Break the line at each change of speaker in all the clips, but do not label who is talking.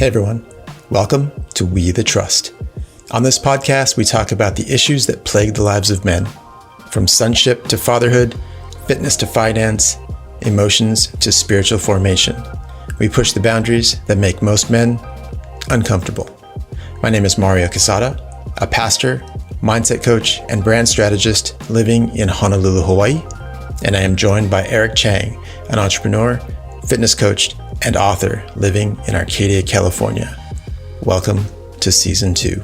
Hey everyone, welcome to We the Trust. On this podcast, we talk about the issues that plague the lives of men, from sonship to fatherhood, fitness to finance, emotions to spiritual formation. We push the boundaries that make most men uncomfortable. My name is Mario Casada, a pastor, mindset coach, and brand strategist living in Honolulu, Hawaii, and I am joined by Eric Chang, an entrepreneur, fitness coach, and author living in Arcadia, California. Welcome to Season 2.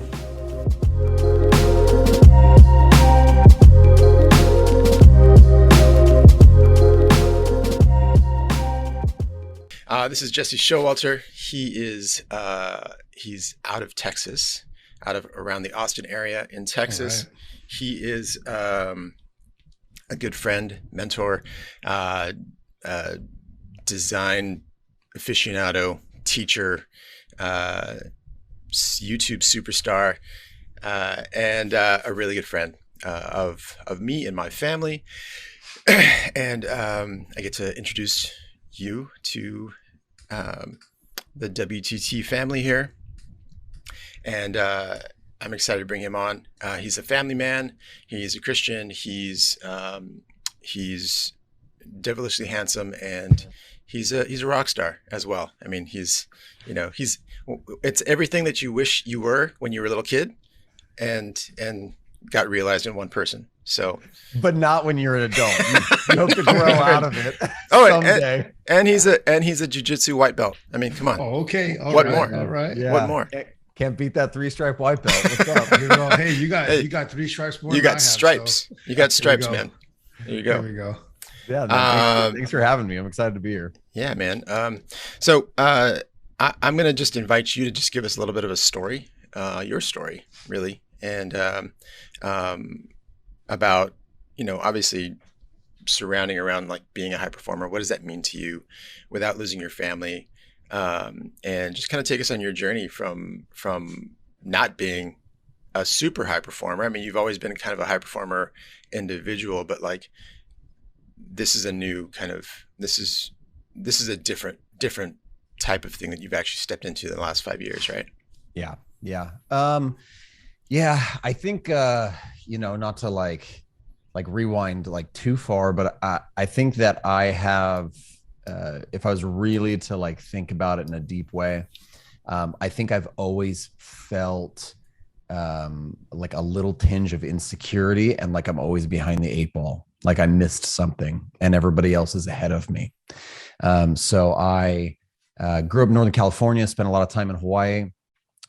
This is Jesse Showalter. He's out of Texas, around the Austin area in Texas. Right. He is a good friend, mentor, design aficionado, teacher, YouTube superstar, and a really good friend of me and my family. And I get to introduce you to the WTT family here. And I'm excited to bring him on. He's a family man. He's a Christian. He's devilishly handsome, and he's a rock star as well. I mean, it's everything that you wish you were when you were a little kid, and got realized in one person. So,
but not when you're an adult. You hope to grow out of it someday.
And he's a jiu-jitsu white belt. I mean, come on.
Oh, okay.
What more?
All right.
Yeah.
What more?
Can't beat that 3-stripe white belt. What's up?
Hey, you got 3 stripes more.
You
than
got stripes.
So.
You got stripes, man. There you go.
There we go.
Yeah. Man, thanks for having me. I'm excited to be here.
Yeah, man. So I'm going to just invite you to just give us a little bit of a story, your story, really, and about, obviously surrounding around like being a high performer. What does that mean to you without losing your family? And just kind of take us on your journey from not being a super high performer. I mean, you've always been kind of a high performer individual, but like this is a new kind of, this is a different type of thing that you've actually stepped into in the last 5 years, right?
Yeah. Yeah. I think, not to like rewind like too far, but I think that I have, if I was really to like think about it in a deep way, I think I've always felt like a little tinge of insecurity, and like I'm always behind the 8 ball, like I missed something and everybody else is ahead of me. So I grew up in Northern California, spent a lot of time in Hawaii,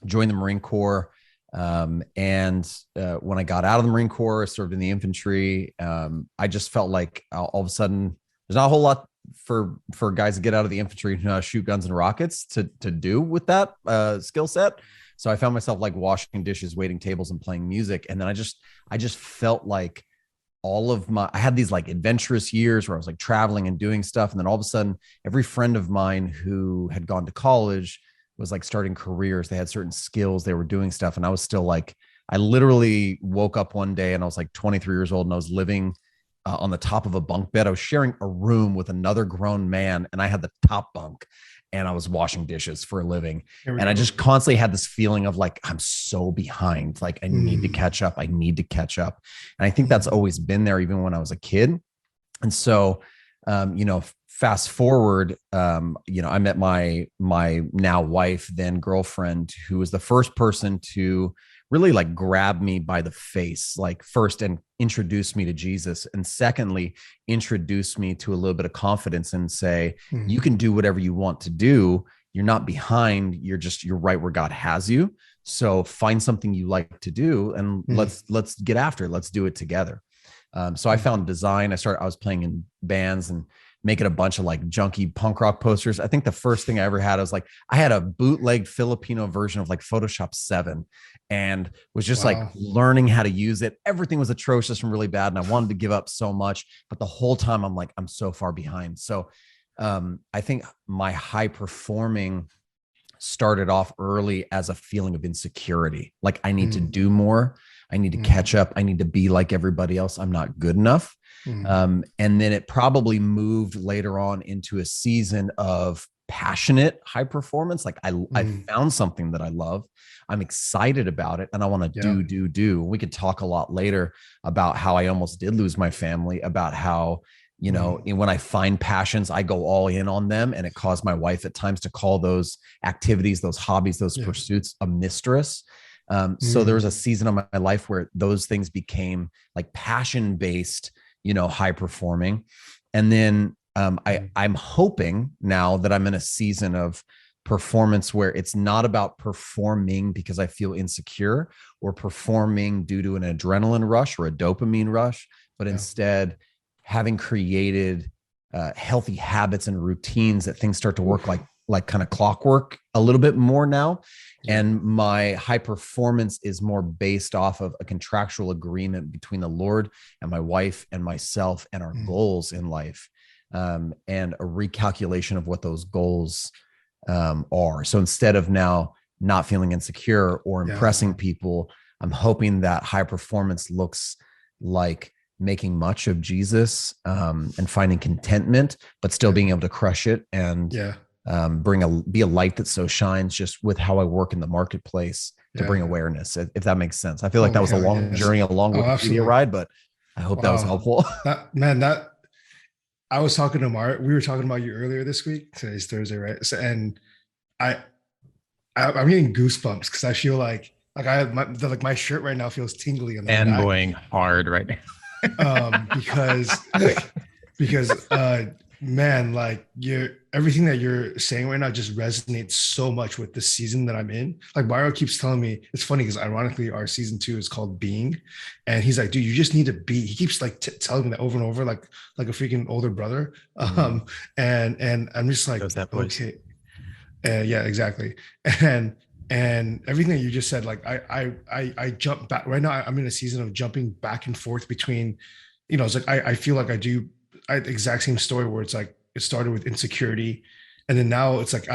joined the Marine Corps. And when I got out of the Marine Corps, I served in the infantry. I just felt like all of a sudden there's not a whole lot for guys to get out of the infantry who know how to shoot guns and rockets to do with that skill set. So I found myself like washing dishes, waiting tables, and playing music. And then I just felt like I had these like adventurous years where I was like traveling and doing stuff. And then all of a sudden, every friend of mine who had gone to college was like starting careers. They had certain skills, they were doing stuff. And I was still like, I literally woke up one day and I was like 23 years old and I was living on the top of a bunk bed. I was sharing a room with another grown man and I had the top bunk and I was washing dishes for a living. And I just constantly had this feeling of like, I'm so behind. Like I need to catch up. I need to catch up. And I think that's always been there even when I was a kid. And so, fast forward, I met my now wife, then girlfriend, who was the first person to really like grab me by the face, like first and introduce me to Jesus. And secondly, introduce me to a little bit of confidence and say, you can do whatever you want to do. You're not behind. You're right where God has you. So find something you like to do and let's get after it. Let's do it together. So I found design. I was playing in bands and making a bunch of like junky punk rock posters. I think the first thing I ever had, I had a bootleg Filipino version of like Photoshop 7 and was just like learning how to use it. Everything was atrocious and really bad. And I wanted to give up so much, but the whole time I'm like, I'm so far behind. So I think my high performing started off early as a feeling of insecurity. Like I need to do more. I need to catch up. I need to be like everybody else. I'm not good enough. And then it probably moved later on into a season of passionate high performance. Like I found something that I love. I'm excited about it and I want to do. We could talk a lot later about how I almost did lose my family, about how, you know, when I find passions, I go all in on them. And it caused my wife at times to call those activities, those hobbies, those pursuits a mistress. So there was a season of my life where those things became like passion-based, you know, high performing. And then I'm hoping now that I'm in a season of performance where it's not about performing because I feel insecure or performing due to an adrenaline rush or a dopamine rush, but instead having created healthy habits and routines that things start to work like kind of clockwork a little bit more now. And my high performance is more based off of a contractual agreement between the Lord and my wife and myself and our goals in life, and a recalculation of what those goals are. So instead of now not feeling insecure or impressing people, I'm hoping that high performance looks like making much of Jesus, and finding contentment, but still being able to crush it and be a light that so shines just with how I work in the marketplace to bring awareness, if that makes sense. I feel like that was a long journey, a long Wikipedia ride, but I hope that was helpful.
That I was talking to Mark. We were talking about you earlier this week. Today's Thursday, right? So, and I'm getting goosebumps because I feel like I have my shirt right now feels tingly on the back.
Fanboying hard right now.
Because man, like everything that you're saying right now just resonates so much with the season that I'm in. Like Mario keeps telling me, it's funny because ironically our season 2 is called Being, and he's like, dude, you just need to be. He keeps like telling me that over and over, like a freaking older brother. And I'm just like, okay, yeah, exactly. And everything that you just said, like I jump back right now. I'm in a season of jumping back and forth between, you know, it's like I feel like I do the exact same story where it's like it started with insecurity, and then now it's like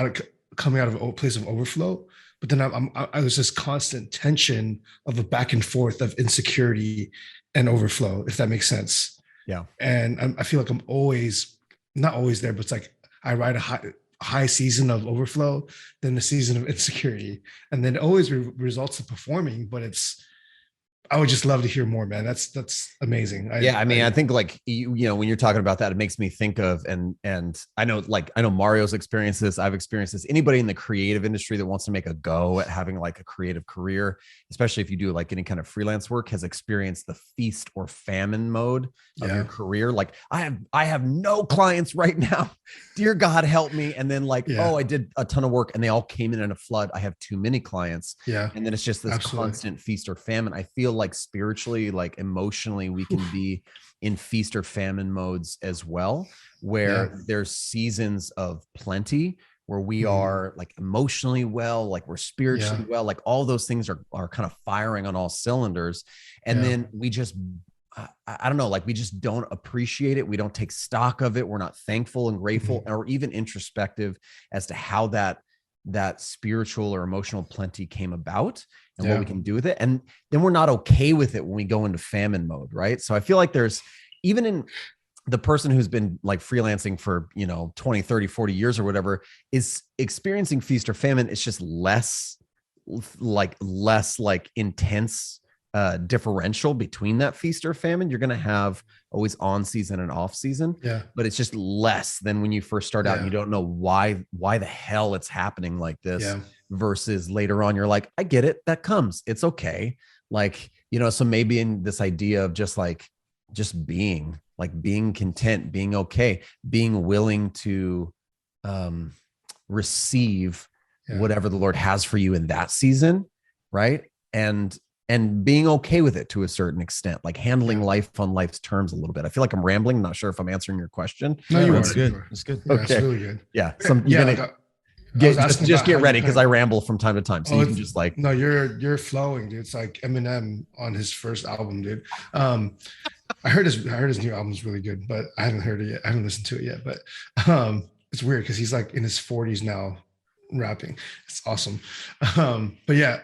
coming out of a place of overflow. But then there's this constant tension of a back and forth of insecurity and overflow, if that makes sense.
Yeah.
And I feel like I'm always not always there, but it's like I ride a high season of overflow, then the season of insecurity, and then it always results in performing. But I would just love to hear more, man. That's amazing.
I think like, you know, when you're talking about that, it makes me think of, and I know Mario's experienced this. I've experienced this. Anybody in the creative industry that wants to make a go at having like a creative career, especially if you do like any kind of freelance work, has experienced the feast or famine mode of your career. Like I have no clients right now. Dear God, help me. And then like, I did a ton of work and they all came in a flood. I have too many clients.
Yeah.
And then it's just this constant feast or famine. I feel like spiritually, like emotionally, we can be in feast or famine modes as well, where there's seasons of plenty where we are like emotionally well, like we're spiritually well, like all those things are kind of firing on all cylinders. And then we just, I don't know, like we just don't appreciate it. We don't take stock of it. We're not thankful and grateful or even introspective as to how that spiritual or emotional plenty came about and what we can do with it. And then we're not okay with it when we go into famine mode. Right. So I feel like there's, even in the person who's been like freelancing for, 20, 30, 40 years or whatever, is experiencing feast or famine. It's just less intense differential between that feast or famine. You're going to have always on season and off season, but it's just less than when you first start out and you don't know why the hell it's happening like this versus later on, you're like, I get it. That comes, it's okay. Like, so maybe in this idea of just being content, being okay, being willing to receive whatever the Lord has for you in that season. Right. And being okay with it to a certain extent, like handling life on life's terms a little bit. I feel like I'm rambling. I'm not sure if I'm answering your question.
No, you are.
It's good. It's good.
Yeah,
okay.
it's really good.
Yeah. Just get ready because I ramble from time to time. So you can just like,
no, you're flowing, dude. It's like Eminem on his first album, dude. I heard his new album is really good, but I haven't heard it yet. I haven't listened to it yet, but it's weird because he's like in his 40s now rapping. It's awesome. But yeah,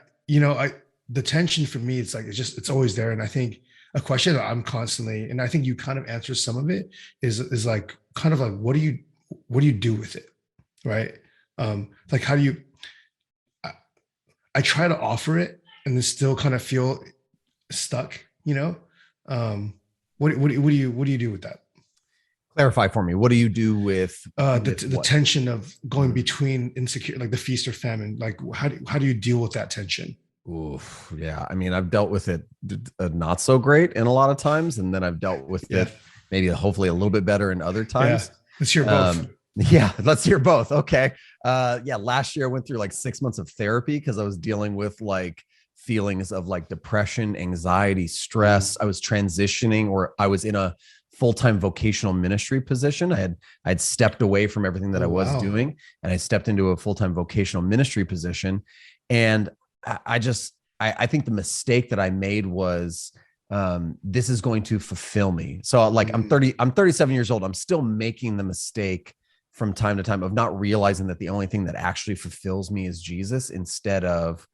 the tension for me, it's like, it's always there. And I think a question that I'm constantly, and I think you kind of answer some of it is like, kind of like, what do you do with it? Right. Like, how do you, I try to offer it and then still kind of feel stuck, you know? What do you do with that?
Clarify for me. What do you do with
The
what?
tension of going between insecure, like the feast or famine? Like, how do you deal with that tension?
Oof, yeah. I mean, I've dealt with it not so great in a lot of times, and then I've dealt with
Yeah.
it maybe hopefully a little bit better in other
Yeah.
times.
Let's hear both.
Yeah, let's hear both. Okay. Yeah, last year I went through like 6 months of therapy because I was dealing with like feelings of like depression, anxiety, stress. I was transitioning, or I was in a full-time vocational ministry position. I'd stepped away from everything that I was
Wow.
doing, and I stepped into a full-time vocational ministry position. And I think the mistake that I made was this is going to fulfill me. So like I'm 37 years old. I'm still making the mistake from time to time of not realizing that the only thing that actually fulfills me is Jesus, instead of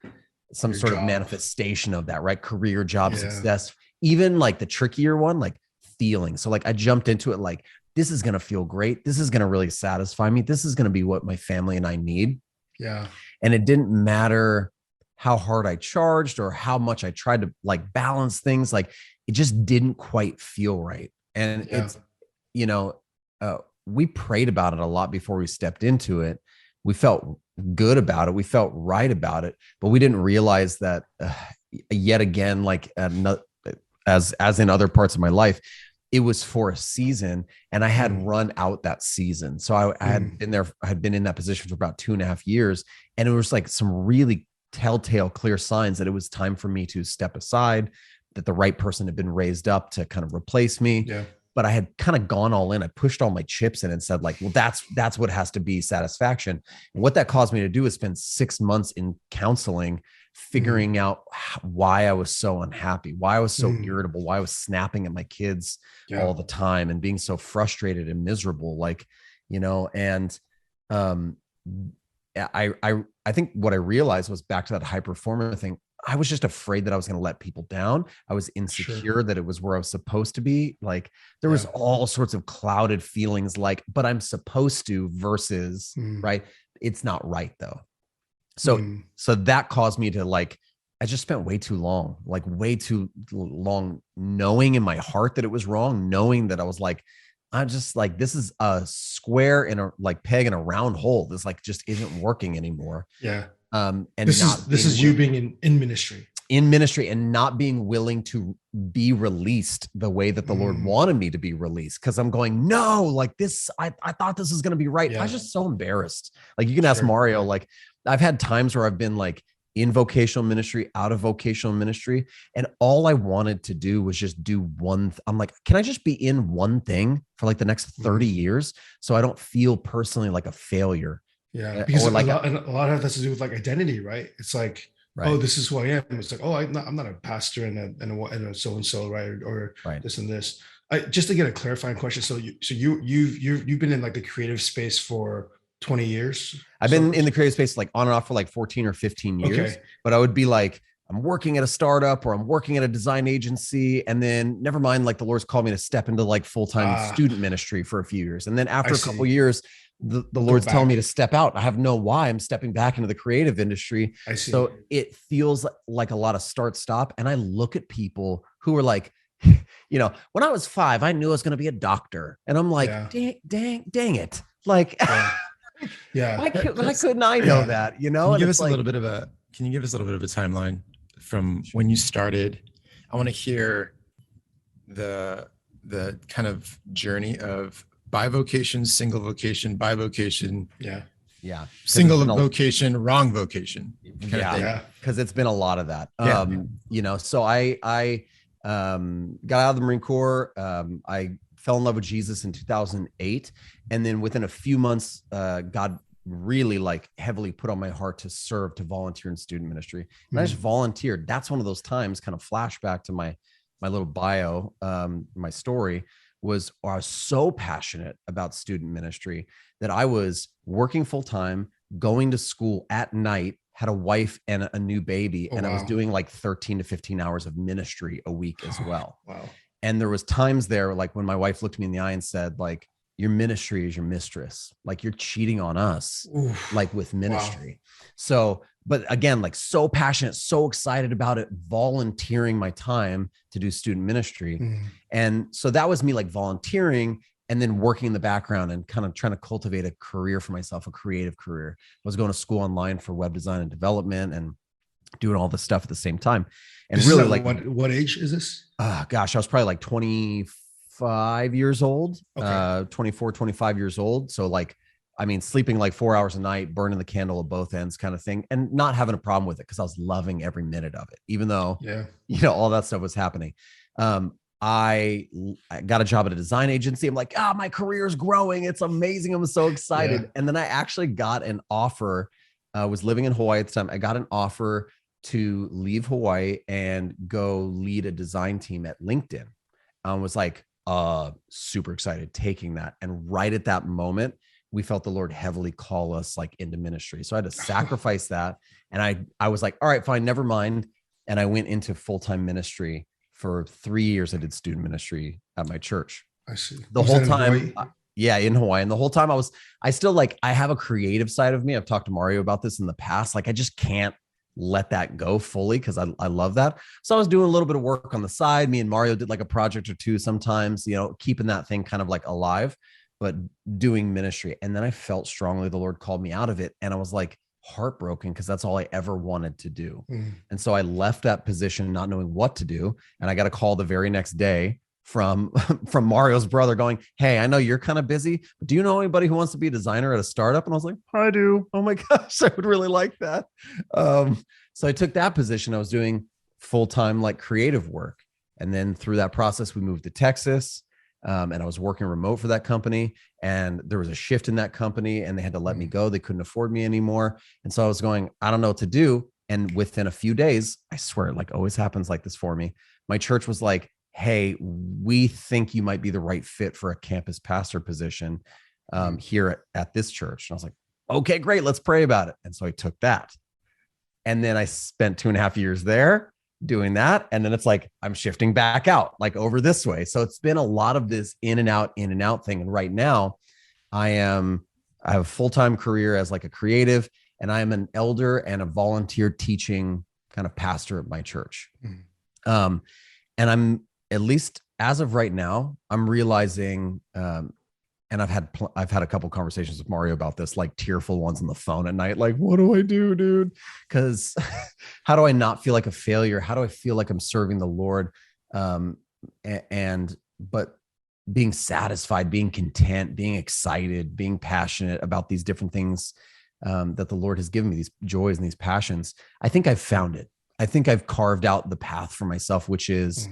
some
Your
sort of
job.
manifestation of that, right? Career, job,
Yeah.
success, even like the trickier one, like feeling. So like I jumped into it like, this is going to feel great. This is going to really satisfy me. This is going to be what my family and I need.
Yeah.
And it didn't matter how hard I charged or how much I tried to like balance things. Like it just didn't quite feel right. And it's, you know, we prayed about it a lot before we stepped into it. We felt good about it. We felt right about it, but we didn't realize that yet again, like as in other parts of my life, it was for a season, and I had run out that season. So I had been there. I had been in that position for about 2.5 years, and it was like some really telltale, clear signs that it was time for me to step aside, that the right person had been raised up to kind of replace me.
Yeah.
But I had kind of gone all in. I pushed all my chips in and said like, well, that's what has to be satisfaction. And what that caused me to do is spend 6 months in counseling, figuring out why I was so unhappy, why I was so irritable, why I was snapping at my kids all the time and being so frustrated and miserable. Like, you know, and I think what I realized was, back to that high performer thing, I was just afraid that I was going to let people down. I was insecure that it was where I was supposed to be. Like there was all sorts of clouded feelings, like, but I'm supposed to versus right. It's not right though. So that caused me to like, I just spent way too long knowing in my heart that it was wrong, knowing that I was like, I'm just like, this is a square in a like peg in a round hole. This like just isn't working anymore.
Yeah.
And
this is you being in ministry
and not being willing to be released the way that the Lord wanted me to be released. Cause I'm going, no, like this, I thought this was going to be right. I was just so embarrassed. Like you can ask Mario, like I've had times where I've been like in vocational ministry, out of vocational ministry. And all I wanted to do was just do one. I'm like, can I just be in one thing for like the next 30 years? So I don't feel personally like a failure.
Yeah. Because a lot of that has to do with like identity, right? It's like, oh, this is who I am. It's like, oh, I'm not a pastor and a so-and-so, right? Or this and this. Just to get a clarifying question. So you've been in like the creative space for 20 years.
I've been in the creative space like on and off for like 14 or 15 years, but I would be like, I'm working at a startup or I'm working at a design agency. And then never mind, like the Lord's called me to step into like full-time student ministry for a few years. And then after a couple of years, the Lord's telling me to step out. I have no why. I'm stepping back into the creative industry.
I see.
So it feels like a lot of start stop. And I look at people who are like, you know, when I was 5, I knew I was going to be a doctor. And I'm like, dang it. Like, why couldn't I know that? You know,
can you give us a little bit of a timeline from when you started? I want to hear the kind of journey of bivocation, single vocation, bivocation.
Yeah.
Single vocation, wrong vocation.
Because it's been a lot of that. You know, so I got out of the Marine Corps. I fell in love with Jesus in 2008. And then within a few months, God really like heavily put on my heart to serve, to volunteer in student ministry. And I just volunteered. That's one of those times, kind of flashback to my little bio, my story, was I was so passionate about student ministry that I was working full time, going to school at night, had a wife and a new baby. I was doing like 13 to 15 hours of ministry a week as well.
Wow.
And there was times there, like when my wife looked me in the eye and said like, your ministry is your mistress. Like you're cheating on us,
Oof.
like with ministry.
Wow.
So, but again, like so passionate, so excited about it, volunteering my time to do student ministry. And so that was me like volunteering and then working in the background and kind of trying to cultivate a career for myself, a creative career. I was going to school online for web design and development and doing all this stuff at the same time. And
this
really
is
like,
what age is this?
gosh, I was probably like 25 years old,
Okay.
24, 25 years old. So like, I mean, sleeping like 4 hours a night, burning the candle at both ends kind of thing, and not having a problem with it because I was loving every minute of it, even though, all that stuff was happening. I got a job at a design agency. I'm like, my career is growing. It's amazing. I'm so excited.
Yeah.
And then I actually got an offer. I was living in Hawaii at the time. I got an offer to leave Hawaii and go lead a design team at LinkedIn. I was like, super excited taking that. And right at that moment, we felt the Lord heavily call us like into ministry. So I had to sacrifice that. And I was like, all right, fine, never mind. And I went into full-time ministry for 3 years. I did student ministry at my church.
I see.
The whole time. In Hawaii. And the whole time I have a creative side of me. I've talked to Mario about this in the past. Like I just can't let that go fully because I love that. So I was doing a little bit of work on the side. Me and Mario did like a project or two sometimes, keeping that thing kind of like alive, but doing ministry. And then I felt strongly the Lord called me out of it. And I was like heartbroken because that's all I ever wanted to do. And so I left that position not knowing what to do. And I got a call the very next day from Mario's brother going, hey, I know you're kind of busy, but do you know anybody who wants to be a designer at a startup? And I was like, I do. Oh my gosh, I would really like that. So I took that position. I was doing full-time like creative work. And then through that process, we moved to Texas. And I was working remote for that company, and there was a shift in that company and they had to let me go. They couldn't afford me anymore. And so I was going, I don't know what to do. And within a few days, I swear, it like always happens like this for me. My church was like, hey, we think you might be the right fit for a campus pastor position here at this church. And I was like, okay, great. Let's pray about it. And so I took that. And then I spent 2.5 years there doing that. And then it's like, I'm shifting back out, like over this way. So it's been a lot of this in and out thing. And right now I have a full-time career as like a creative, and I am an elder and a volunteer teaching kind of pastor at my church. And I'm, at least as of right now, I'm realizing, and I've had a couple conversations with Mario about this, like tearful ones on the phone at night. Like, what do I do, dude? Because how do I not feel like a failure? How do I feel like I'm serving the Lord? But being satisfied, being content, being excited, being passionate about these different things that the Lord has given me, these joys and these passions. I think I've found it. I think I've carved out the path for myself, which is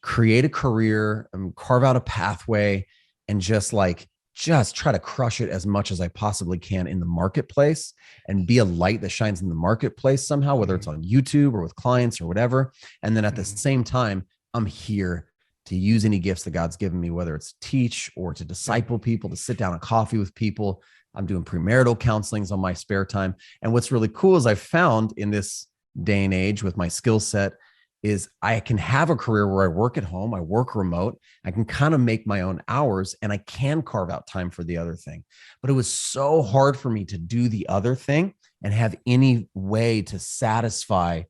create a career, carve out a pathway, and just try to crush it as much as I possibly can in the marketplace and be a light that shines in the marketplace somehow, whether it's on YouTube or with clients or whatever. And then at the same time, I'm here to use any gifts that God's given me, whether it's teach or to disciple people, to sit down and coffee with people. I'm doing premarital counselings on my spare time. And what's really cool is I've found in this day and age with my skill set is I can have a career where I work at home, I work remote, I can kind of make my own hours, and I can carve out time for the other thing. But it was so hard for me to do the other thing and have any way to satisfy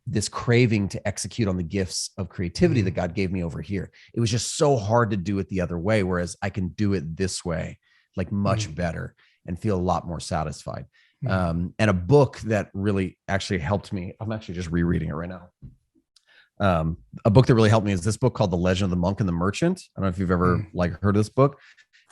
this craving to execute on the gifts of creativity that God gave me over here. It was just so hard to do it the other way, whereas I can do it this way, like much better, and feel a lot more satisfied. And a book that really actually helped me, I'm actually just rereading it right now. A book that really helped me is this book called The Legend of the Monk and the Merchant. I don't know if you've ever heard of this book.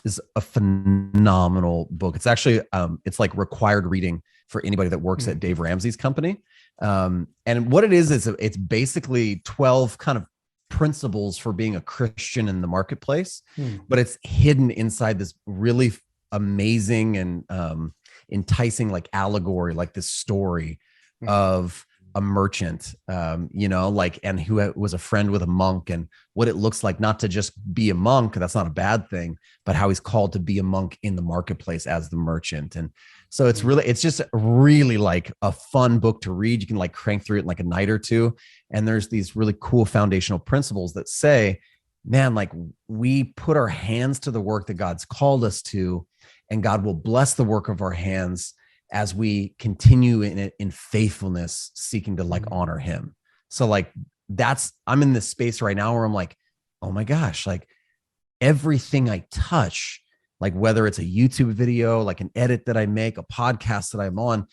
It's a phenomenal book. It's actually, it's like required reading for anybody that works at Dave Ramsey's company. And what it is it's basically 12 kind of principles for being a Christian in the marketplace, but it's hidden inside this really amazing and enticing like allegory, like this story of a merchant, and who was a friend with a monk, and what it looks like not to just be a monk, that's not a bad thing, but how he's called to be a monk in the marketplace as the merchant. And so it's just really like a fun book to read. You can like crank through it in like a night or two. And there's these really cool foundational principles that say, man, like we put our hands to the work that God's called us to, and God will bless the work of our hands as we continue in it in faithfulness, seeking to like honor him. So like I'm in this space right now where I'm like, oh my gosh, like everything I touch, like whether it's a YouTube video, like an edit that I make, a podcast that I'm on,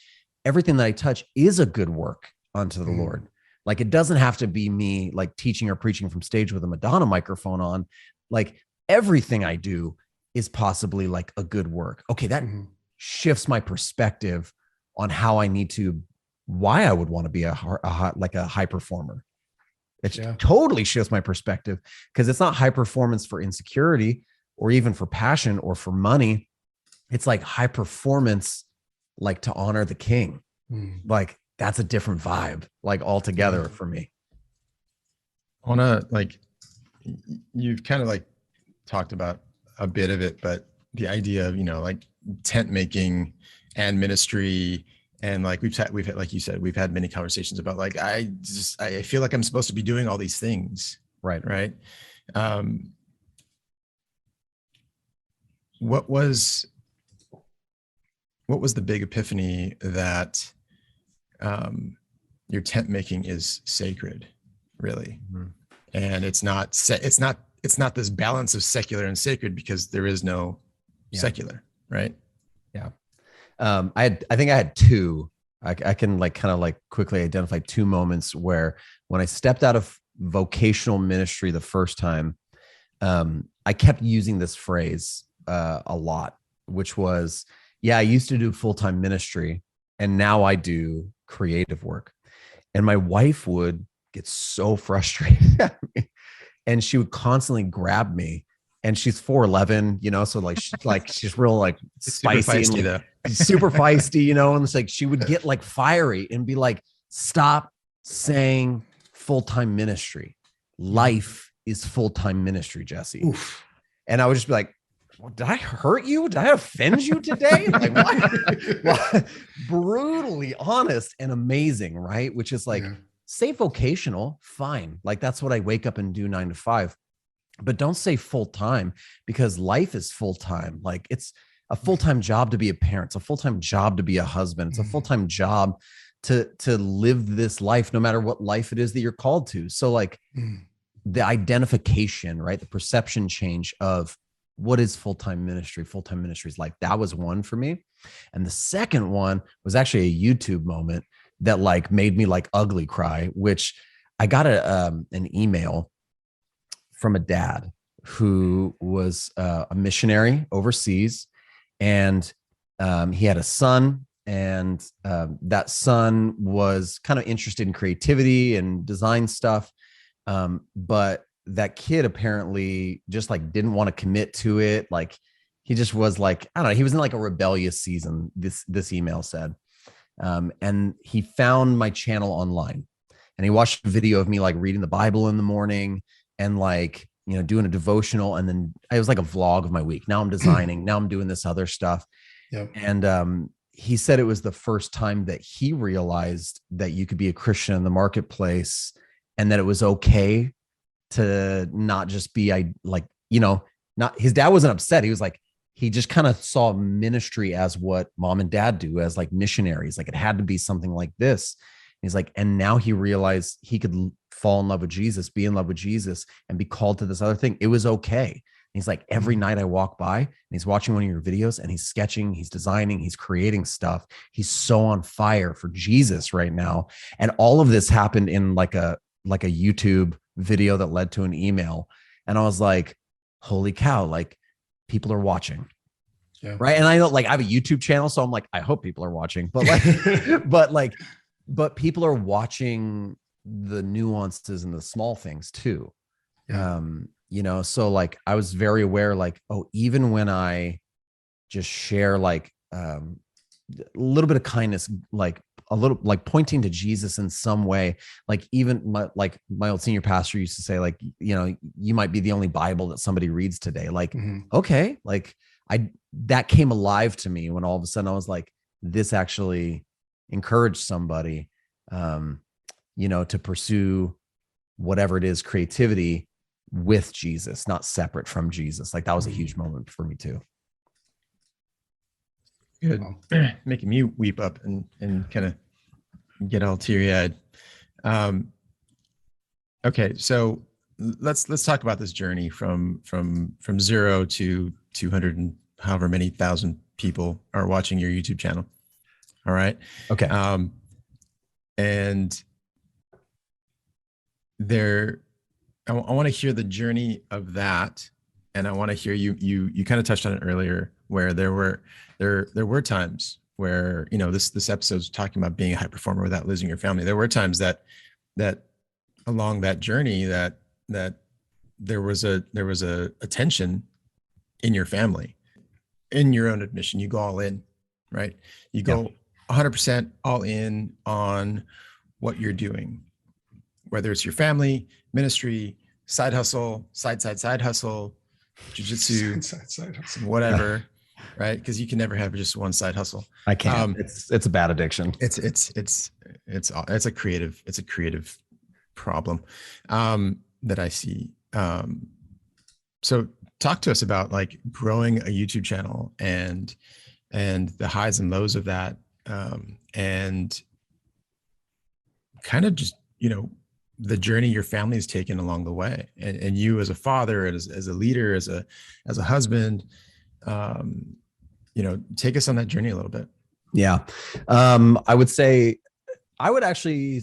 everything that I touch is a good work unto the Lord. Like it doesn't have to be me like teaching or preaching from stage with a Madonna microphone on. Like everything I do is possibly like a good work. Okay, that shifts my perspective on how I need to, why I would want to be a high performer. It totally shifts my perspective, because it's not high performance for insecurity or even for passion or for money. It's like high performance, like to honor the King. Like that's a different vibe, like altogether for me.
I want to like, you've kind of like talked about a bit of it, but the idea of, like tent making and ministry, and like we've had, like you said, we've had many conversations about like, I feel like I'm supposed to be doing all these things.
Right.
What was the big epiphany that your tent making is sacred, really? And it's not this balance of secular and sacred, because there is no secular, right?
Yeah. I think I had two. I can like kind of like quickly identify two moments where when I stepped out of vocational ministry the first time, I kept using this phrase a lot, which was, I used to do full-time ministry and now I do creative work. And my wife would get so frustrated at me, and she would constantly grab me. And she's 4'11", so like she's real like spicy,
super feisty,
super feisty, and it's like she would get like fiery and be like, "Stop saying full-time ministry. Life is full-time ministry, Jesse." Oof. And I would just be like, well, did I hurt you? Did I offend you today? Like, what? Brutally honest and amazing, right? Which is like, say vocational, fine. Like that's what I wake up and do 9 to 5. But don't say full-time, because life is full-time. Like it's a full-time job to be a parent. It's a full-time job to be a husband. It's a full-time job to live this life, no matter what life it is that you're called to. So like the identification, right? The perception change of what is full-time ministry? Full-time ministry is like, that was one for me. And the second one was actually a YouTube moment that like made me like ugly cry, which I got an email from a dad who was a missionary overseas, and he had a son, and that son was kind of interested in creativity and design stuff, but that kid apparently just like didn't want to commit to it. Like he just was like, I don't know, he was in like a rebellious season, this email said, and he found my channel online, and he watched a video of me like reading the Bible in the morning and like, doing a devotional. And then it was like a vlog of my week. Now I'm designing, now I'm doing this other stuff. Yep. And he said it was the first time that he realized that you could be a Christian in the marketplace, and that it was okay to not just be not, his dad wasn't upset. He was like, he just kind of saw ministry as what mom and dad do, as like missionaries. Like it had to be something like this. He's like, and now he realized he could fall in love with Jesus, be in love with Jesus, and be called to this other thing. It was okay. And he's like, every night I walk by and he's watching one of your videos and he's sketching, he's designing, he's creating stuff. He's so on fire for Jesus right now. And all of this happened in like a YouTube video that led to an email. And I was like, holy cow, like people are watching. Yeah. Right. And I know like I have a YouTube channel, so I'm like, I hope people are watching, but like, but people are watching the nuances and the small things too. Yeah. So like I was very aware, like, oh, even when I just share like a little bit of kindness, like a little like pointing to Jesus in some way, like even my old senior pastor used to say, like, you might be the only Bible that somebody reads today. Like, okay, like that came alive to me when all of a sudden I was like, this actually encouraged somebody, to pursue whatever it is, creativity with Jesus, not separate from Jesus. Like that was a huge moment for me too.
Good. Making me weep up and kind of get all teary-eyed. Okay, so let's talk about this journey from 0 to 200 and however many thousand people are watching your YouTube channel. All right.
Okay.
And I want to hear the journey of that, and I want to hear you kind of touched on it earlier, where there were times where, you know, this episode's talking about being a high performer without losing your family. There were times that along that journey that there was a tension in your family. In your own admission, you go all in, right? You go 100% all in on what you're doing, whether it's your family, ministry, side hustle, side hustle, jujitsu, side hustle, whatever, right? Because you can never have just one side hustle.
I can't. It's a bad addiction.
It's a creative problem that I see. So talk to us about like growing a YouTube channel and the highs and lows of that, and kind of just, you know, the journey your family has taken along the way, and you as a father, as a leader, as a husband, you know, take us on that journey a little bit.
Yeah. I would actually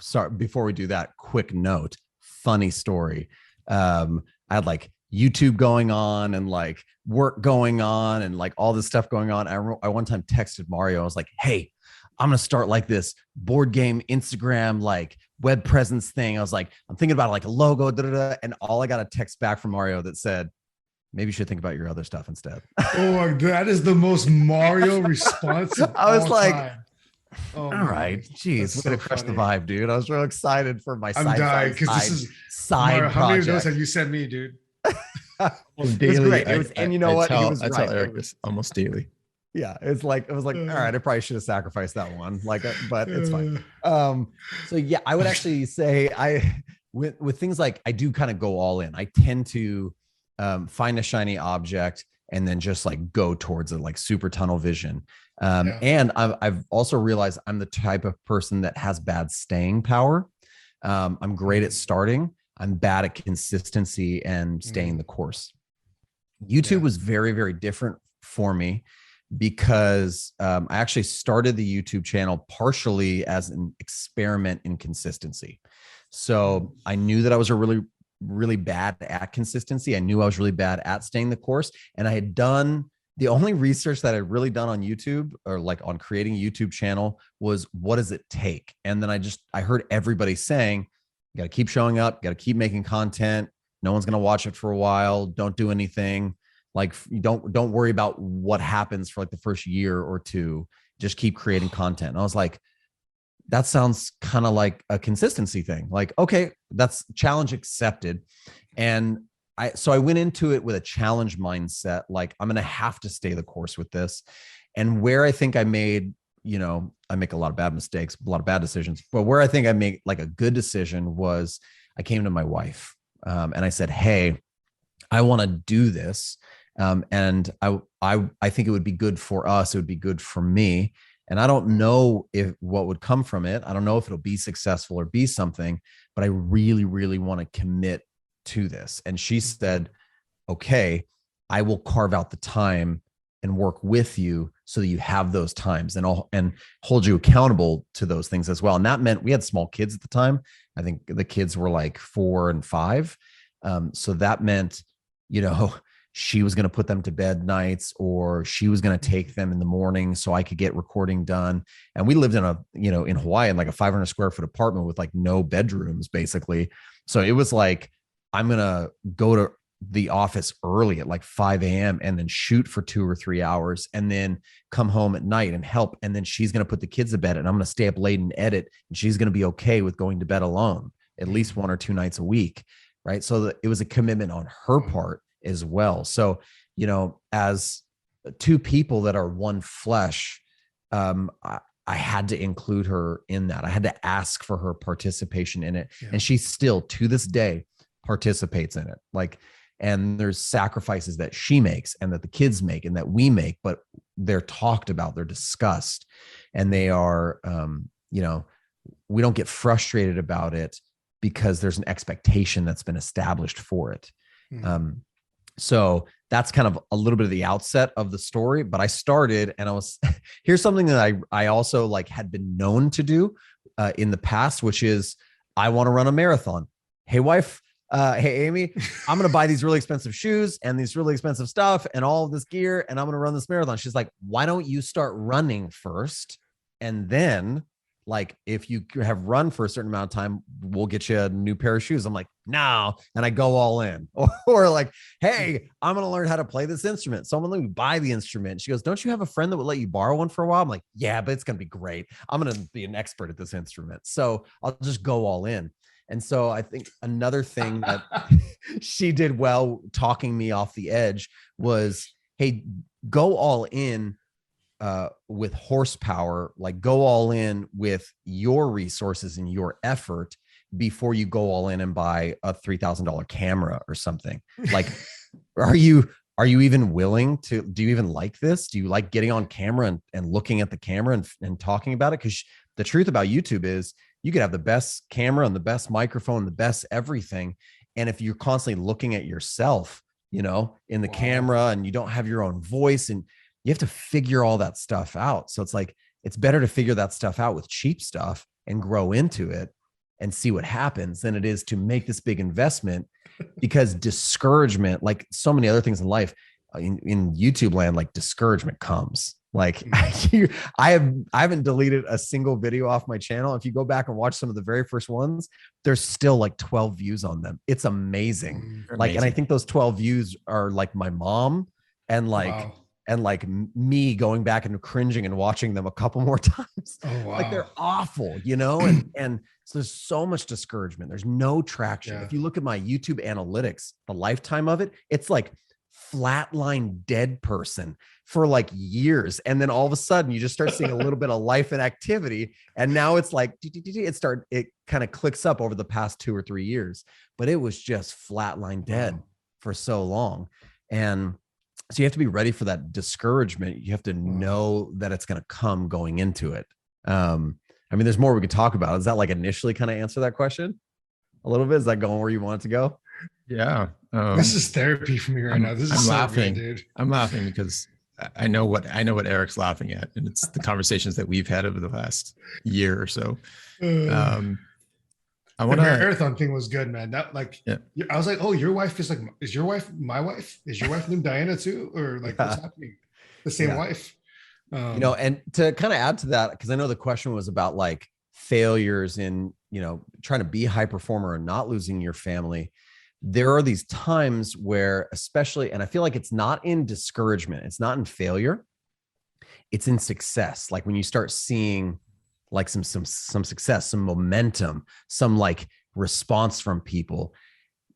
start, before we do that, quick note, funny story. I had like YouTube going on and like work going on and like all this stuff going on. I one time texted Mario. I was like, hey, I'm going to start like this board game, Instagram, like web presence thing. I was like, I'm thinking about like a logo, and all I got a text back from Mario that said, maybe you should think about your other stuff instead.
Oh my God, that is the most Mario response.
I was like,
time.
All right, geez, we're gonna crush the vibe, dude. I was real excited for my
dying because this is
side
Mario, how many of those
project.
have you sent me, dude?
Daily,
and you know what? He was
I tell Eric this almost daily.
Yeah, it was like, all right, I probably should have sacrificed that one. Like, but it's fine. So yeah, I would actually say with things like, I do kind of go all in. I tend to find a shiny object and then just like go towards it, like super tunnel vision. And I've also realized I'm the type of person that has bad staying power. I'm great at starting. I'm bad at consistency and staying the course. YouTube was very, very different for me because I actually started the YouTube channel partially as an experiment in consistency. So I knew that I was really bad at consistency. I knew I was really bad at staying the course. And I had done the only research that I'd really done on YouTube or like on creating a YouTube channel was, what does it take? And then I heard everybody saying, you got to keep showing up, got to keep making content. No one's going to watch it for a while. Don't do anything. Like, don't worry about what happens for like the first year or two. Just keep creating content. And I was like, that sounds kind of like a consistency thing. Like, okay, that's challenge accepted. And I went into it with a challenge mindset. Like, I'm going to have to stay the course with this. And where I think I made, you know, I make a lot of bad mistakes, a lot of bad decisions, but where I think I made like a good decision was I came to my wife and I said, hey, I want to do this. And I think it would be good for us. It would be good for me. And I don't know what would come from it. I don't know if it'll be successful or be something, but I really, really want to commit to this. And she said, okay, I will carve out the time and work with you so that you have those times and hold you accountable to those things as well. And that meant we had small kids at the time. I think the kids were like 4 and 5. So that meant, you know, she was going to put them to bed nights, or she was going to take them in the morning so I could get recording done. And we lived in Hawaii in like a 500 square foot apartment with like no bedrooms basically. So it was like, I'm going to go to the office early at like 5 a.m. and then shoot for 2 or 3 hours and then come home at night and help. And then she's going to put the kids to bed and I'm going to stay up late and edit. And she's going to be okay with going to bed alone at least 1 or 2 nights a week. Right. So it was a commitment on her part as well. So, you know, as 2 people that are one flesh, I had to include her in that. I had to ask for her participation in it. Yeah. And she's still, to this day, participates in it. Like, and there's sacrifices that she makes and that the kids make and that we make, but they're talked about, they're discussed, and they are, you know, we don't get frustrated about it because there's an expectation that's been established for it. So that's kind of a little bit of the outset of the story, but I started and I was, here's something that I also like had been known to do in the past, which is I want to run a marathon. Hey wife, hey Amy, I'm going to buy these really expensive shoes and these really expensive stuff and all of this gear, and I'm going to run this marathon. She's like, why don't you start running first? And then like, if you have run for a certain amount of time, we'll get you a new pair of shoes. I'm like, no. And I go all in. Or like, hey, I'm going to learn how to play this instrument. So I'm going to buy the instrument. She goes, don't you have a friend that would let you borrow one for a while? I'm like, yeah, but it's going to be great. I'm going to be an expert at this instrument. So I'll just go all in. And so I think another thing that she did well, talking me off the edge, was, hey, go all in with horsepower, like go all in with your resources and your effort before you go all in and buy a $3,000 camera or something. Like, are you even willing to, do you even like this? Do you like getting on camera and looking at the camera and talking about it? Because the truth about YouTube is you could have the best camera and the best microphone, the best everything. And if you're constantly looking at yourself, you know, in the camera, and you don't have your own voice, and you have to figure all that stuff out. So it's like, it's better to figure that stuff out with cheap stuff and grow into it and see what happens than it is to make this big investment, because discouragement, like so many other things in life, in YouTube land, like discouragement comes. Like I haven't deleted a single video off my channel. If you go back and watch some of the very first ones, there's still like 12 views on them. It's amazing. Like, and I think those 12 views are like my mom and like, and like me going back and cringing and watching them a couple more times. Like they're awful, you know? And so there's so much discouragement. There's no traction. If you look at my YouTube analytics, the lifetime of it, it's like flatline dead person for like years. And then all of a sudden you just start seeing a little bit of life and activity. And now it's like, it kind of clicks up over the past 2 or 3 years, but it was just flatline dead for so long. And so you have to be ready for that discouragement. You have to know that it's going to come going into it. I mean, there's more we could talk about. Does that like initially kind of answer that question a little bit? Is that going where you want it to go?
Yeah.
This is therapy for me right now. This is
laughing,
so good, dude.
I'm laughing because I know what Eric's laughing at, and it's the conversations that we've had over the last year or so. I want to.
The marathon thing was good, man. That like, I was like, oh, your wife is like, is your wife my wife? Is your wife named Diana too, or like what's happening? The same wife.
You know, and to kind of add to that, because I know the question was about like failures in, you know, trying to be a high performer and not losing your family. There are these times where, especially, and I feel like it's not in discouragement, it's not in failure, it's in success. Like when you start seeing like some success, some momentum, some like response from people,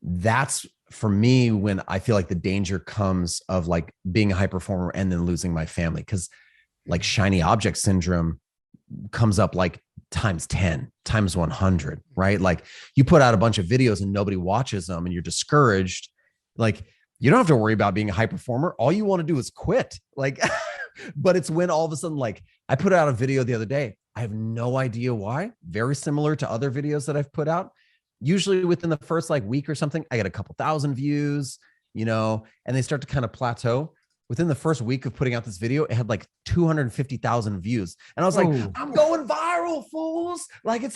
that's for me when I feel like the danger comes of like being a high performer and then losing my family. Cause like shiny object syndrome comes up like times 10, times 100, right? Like you put out a bunch of videos and nobody watches them and you're discouraged. Like you don't have to worry about being a high performer. All you want to do is quit. Like, but it's when all of a sudden, like I put out a video the other day. I have no idea why. Very similar to other videos that I've put out. Usually within the first like week or something, I get a couple thousand views, you know, and they start to kind of plateau. Within the first week of putting out this video, it had like 250,000 views. And I was like, I'm going viral, fools. Like it's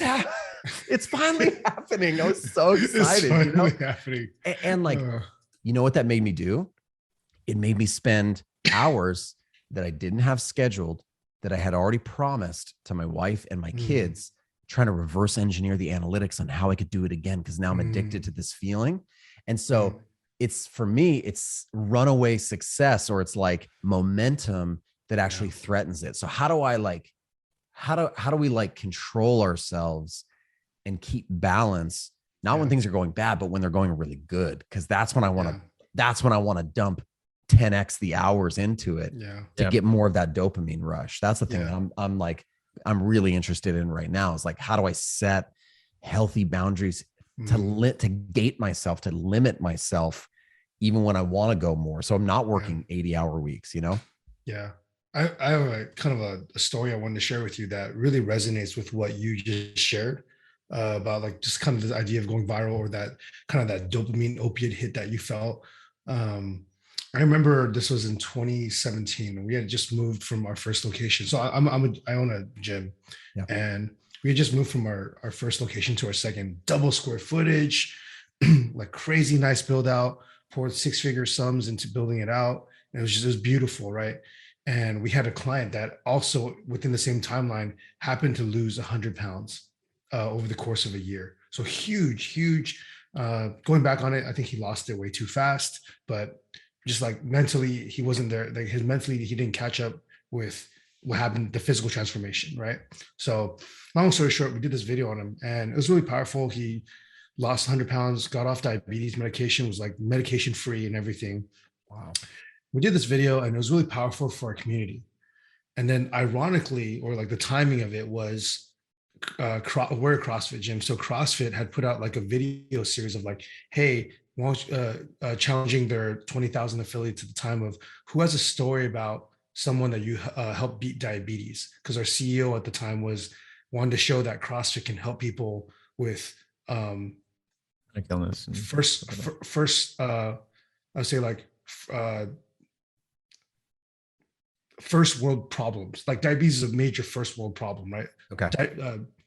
finally happening. I was so excited.
It's finally happening.
And like, you know what that made me do? It made me spend hours that I didn't have scheduled, that I had already promised to my wife and my kids, trying to reverse engineer the analytics on how I could do it again. Cause now I'm addicted to this feeling. And so it's, for me, it's runaway success, or it's like momentum that actually threatens it. So how do I like, how do we like control ourselves and keep balance? Not when things are going bad, but when they're going really good. Cause that's when I want to, dump 10x the hours into it to get more of that dopamine rush. That's the thing that I'm really interested in right now, is like, how do I set healthy boundaries to gate myself, to limit myself, even when I want to go more. So I'm not working 80-hour weeks,
Yeah. I have a kind of a story I wanted to share with you that really resonates with what you just shared about like just kind of the idea of going viral, or that kind of that dopamine opiate hit that you felt. I remember this was in 2017. We had just moved from our first location. So I own a gym, and we had just moved from our first location to our second, double square footage, like crazy nice build out, poured 6-figure sums into building it out. And it was beautiful, right? And we had a client that also within the same timeline happened to lose 100 pounds over the course of a year. So huge. Going back on it, I think he lost it way too fast, but just like mentally, he wasn't there. Like he didn't catch up with what happened, the physical transformation, right? So long story short, we did this video on him and it was really powerful. He lost 100 pounds, got off diabetes medication, was like medication free and everything. Wow. We did this video and it was really powerful for our community. And then ironically, or like the timing of it was, we're a CrossFit gym. So CrossFit had put out like a video series of like, hey, challenging their 20,000 affiliates at the time of who has a story about someone that you helped beat diabetes. Because our CEO at the time wanted to show that CrossFit can help people with
illness.
I would say like first world problems. Like diabetes is a major first world problem, right?
Okay.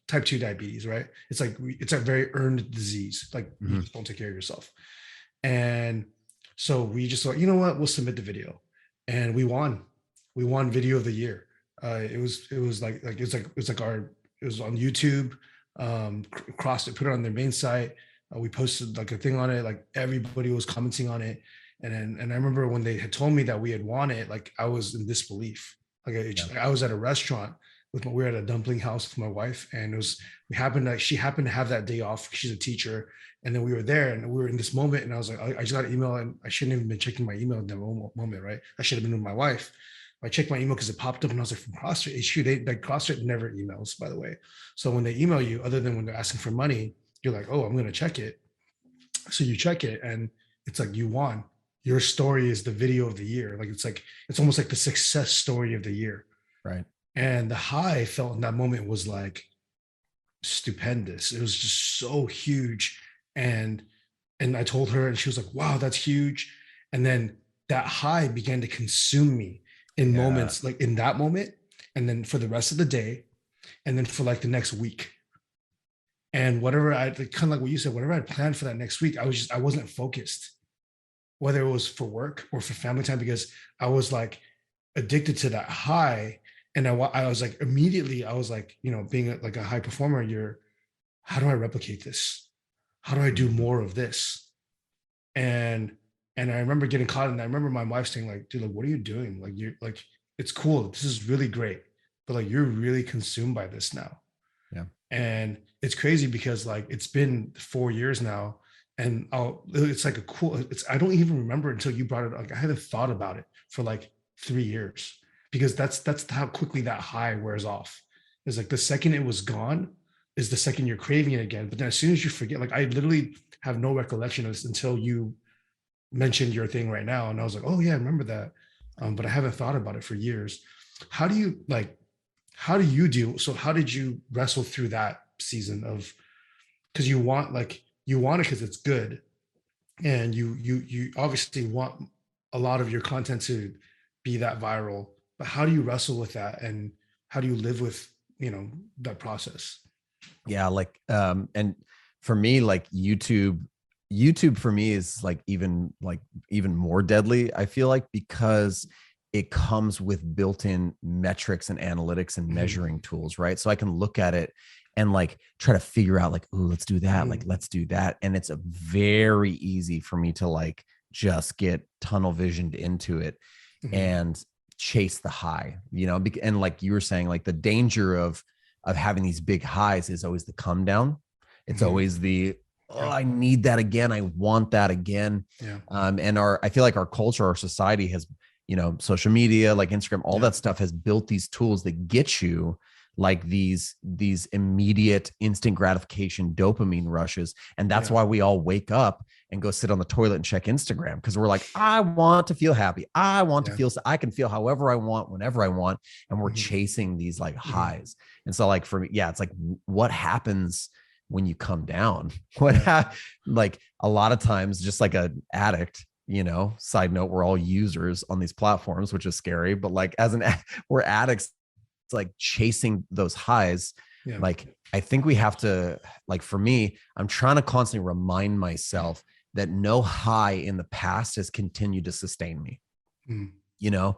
Type 2 diabetes, right? It's like it's a very earned disease. Like you just don't take care of yourself. And so we just thought, you know what, we'll submit the video, and we won. We won video of the year. It was on YouTube. CrossFit put it on their main site. We posted like a thing on it. Like everybody was commenting on it. And I remember when they had told me that we had won it, like I was in disbelief. Like I was at a restaurant we were at a dumpling house with my wife, and she happened to have that day off. She's a teacher. And then we were there and we were in this moment, and I was like, I just got an email, and I shouldn't have been checking my email in that moment, right? I should have been with my wife. I checked my email because it popped up and I was like, from CrossFit HQ, CrossFit never emails, by the way. So when they email you, other than when they're asking for money, you're like, oh, I'm going to check it. So you check it and it's like, you won. Your story is the video of the year. Like, it's almost like the success story of the year.
Right.
And the high I felt in that moment was like stupendous. It was just so huge. And I told her, and she was like, wow, that's huge. And then that high began to consume me in moments, like in that moment, and then for the rest of the day, and then for like the next week. And whatever kind of like what you said, whatever I planned for that next week, I wasn't focused, whether it was for work or for family time, because I was like addicted to that high. And I was like, immediately, I was like, being like a high performer, how do I replicate this? How do I do more of this? And I remember getting caught, and I remember my wife saying like, dude, like, what are you doing? Like, you're like, it's cool. This is really great. But like, you're really consumed by this now.
Yeah.
And it's crazy because like, it's been 4 years now, and it's like I don't even remember until you brought it. Like, I haven't thought about it for like 3 years, because that's how quickly that high wears off. It's like the second it was gone is the second you're craving it again. But then as soon as you forget, like I literally have no recollection of this until you mentioned your thing right now. And I was like, oh yeah, I remember that. But I haven't thought about it for years. How did you wrestle through that season of, because you want it because it's good. And you obviously want a lot of your content to be that viral, but how do you wrestle with that? And how do you live with, that process?
Yeah. Like, and for me, like YouTube for me is like even more deadly, I feel like, because it comes with built-in metrics and analytics and measuring tools, right? So I can look at it and like try to figure out like, oh, let's do that. Like, let's do that. And it's a very easy for me to like just get tunnel visioned into it and chase the high, and like you were saying, like the danger of having these big highs is always the come down. It's always the, I need that again. I want that again. Yeah. And I feel like our culture, our society has, social media, like Instagram, all that stuff has built these tools that get you like these immediate instant gratification dopamine rushes. And that's why we all wake up and go sit on the toilet and check Instagram, because we're like, I want to feel happy. I want to feel, I can feel however I want, whenever I want. And we're chasing these like highs. And so like for me, it's like, what happens when you come down? Like a lot of times, just like an addict, you know, side note, we're all users on these platforms, which is scary, but like we're addicts, it's like chasing those highs. Like, I think we have to, like, for me, I'm trying to constantly remind myself that no high in the past has continued to sustain me. You know,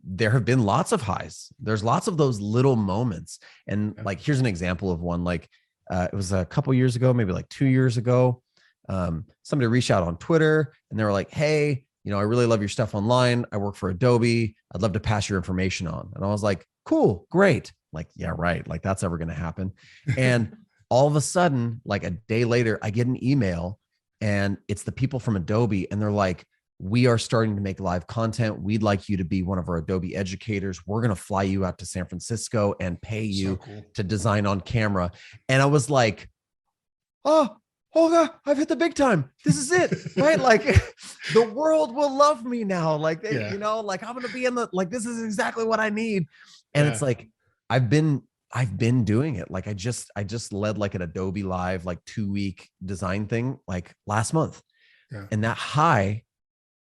there have been lots of highs. There's lots of those little moments. And like, here's an example of one. Like, it was a couple years ago, maybe like 2 years ago. Somebody reached out on Twitter and they were like, hey, you know, I really love your stuff online. I work for Adobe. I'd love to pass your information on. And I was like, cool, great. Like, yeah, right. Like that's ever going to happen. And all of a sudden, like a day later, I get an email and it's the people from Adobe. And they're like, we are starting to make live content. We'd like you to be one of our Adobe educators. We're going to fly you out to San Francisco and pay you to design on camera. And I was like, oh God, I've hit the big time. This is it, right? Like the world will love me now. Like, you know, like I'm going to be in the, like, this is exactly what I need. And it's like, I've been doing it. Like I just led like an Adobe Live, like 2-week design thing, like last month. And that high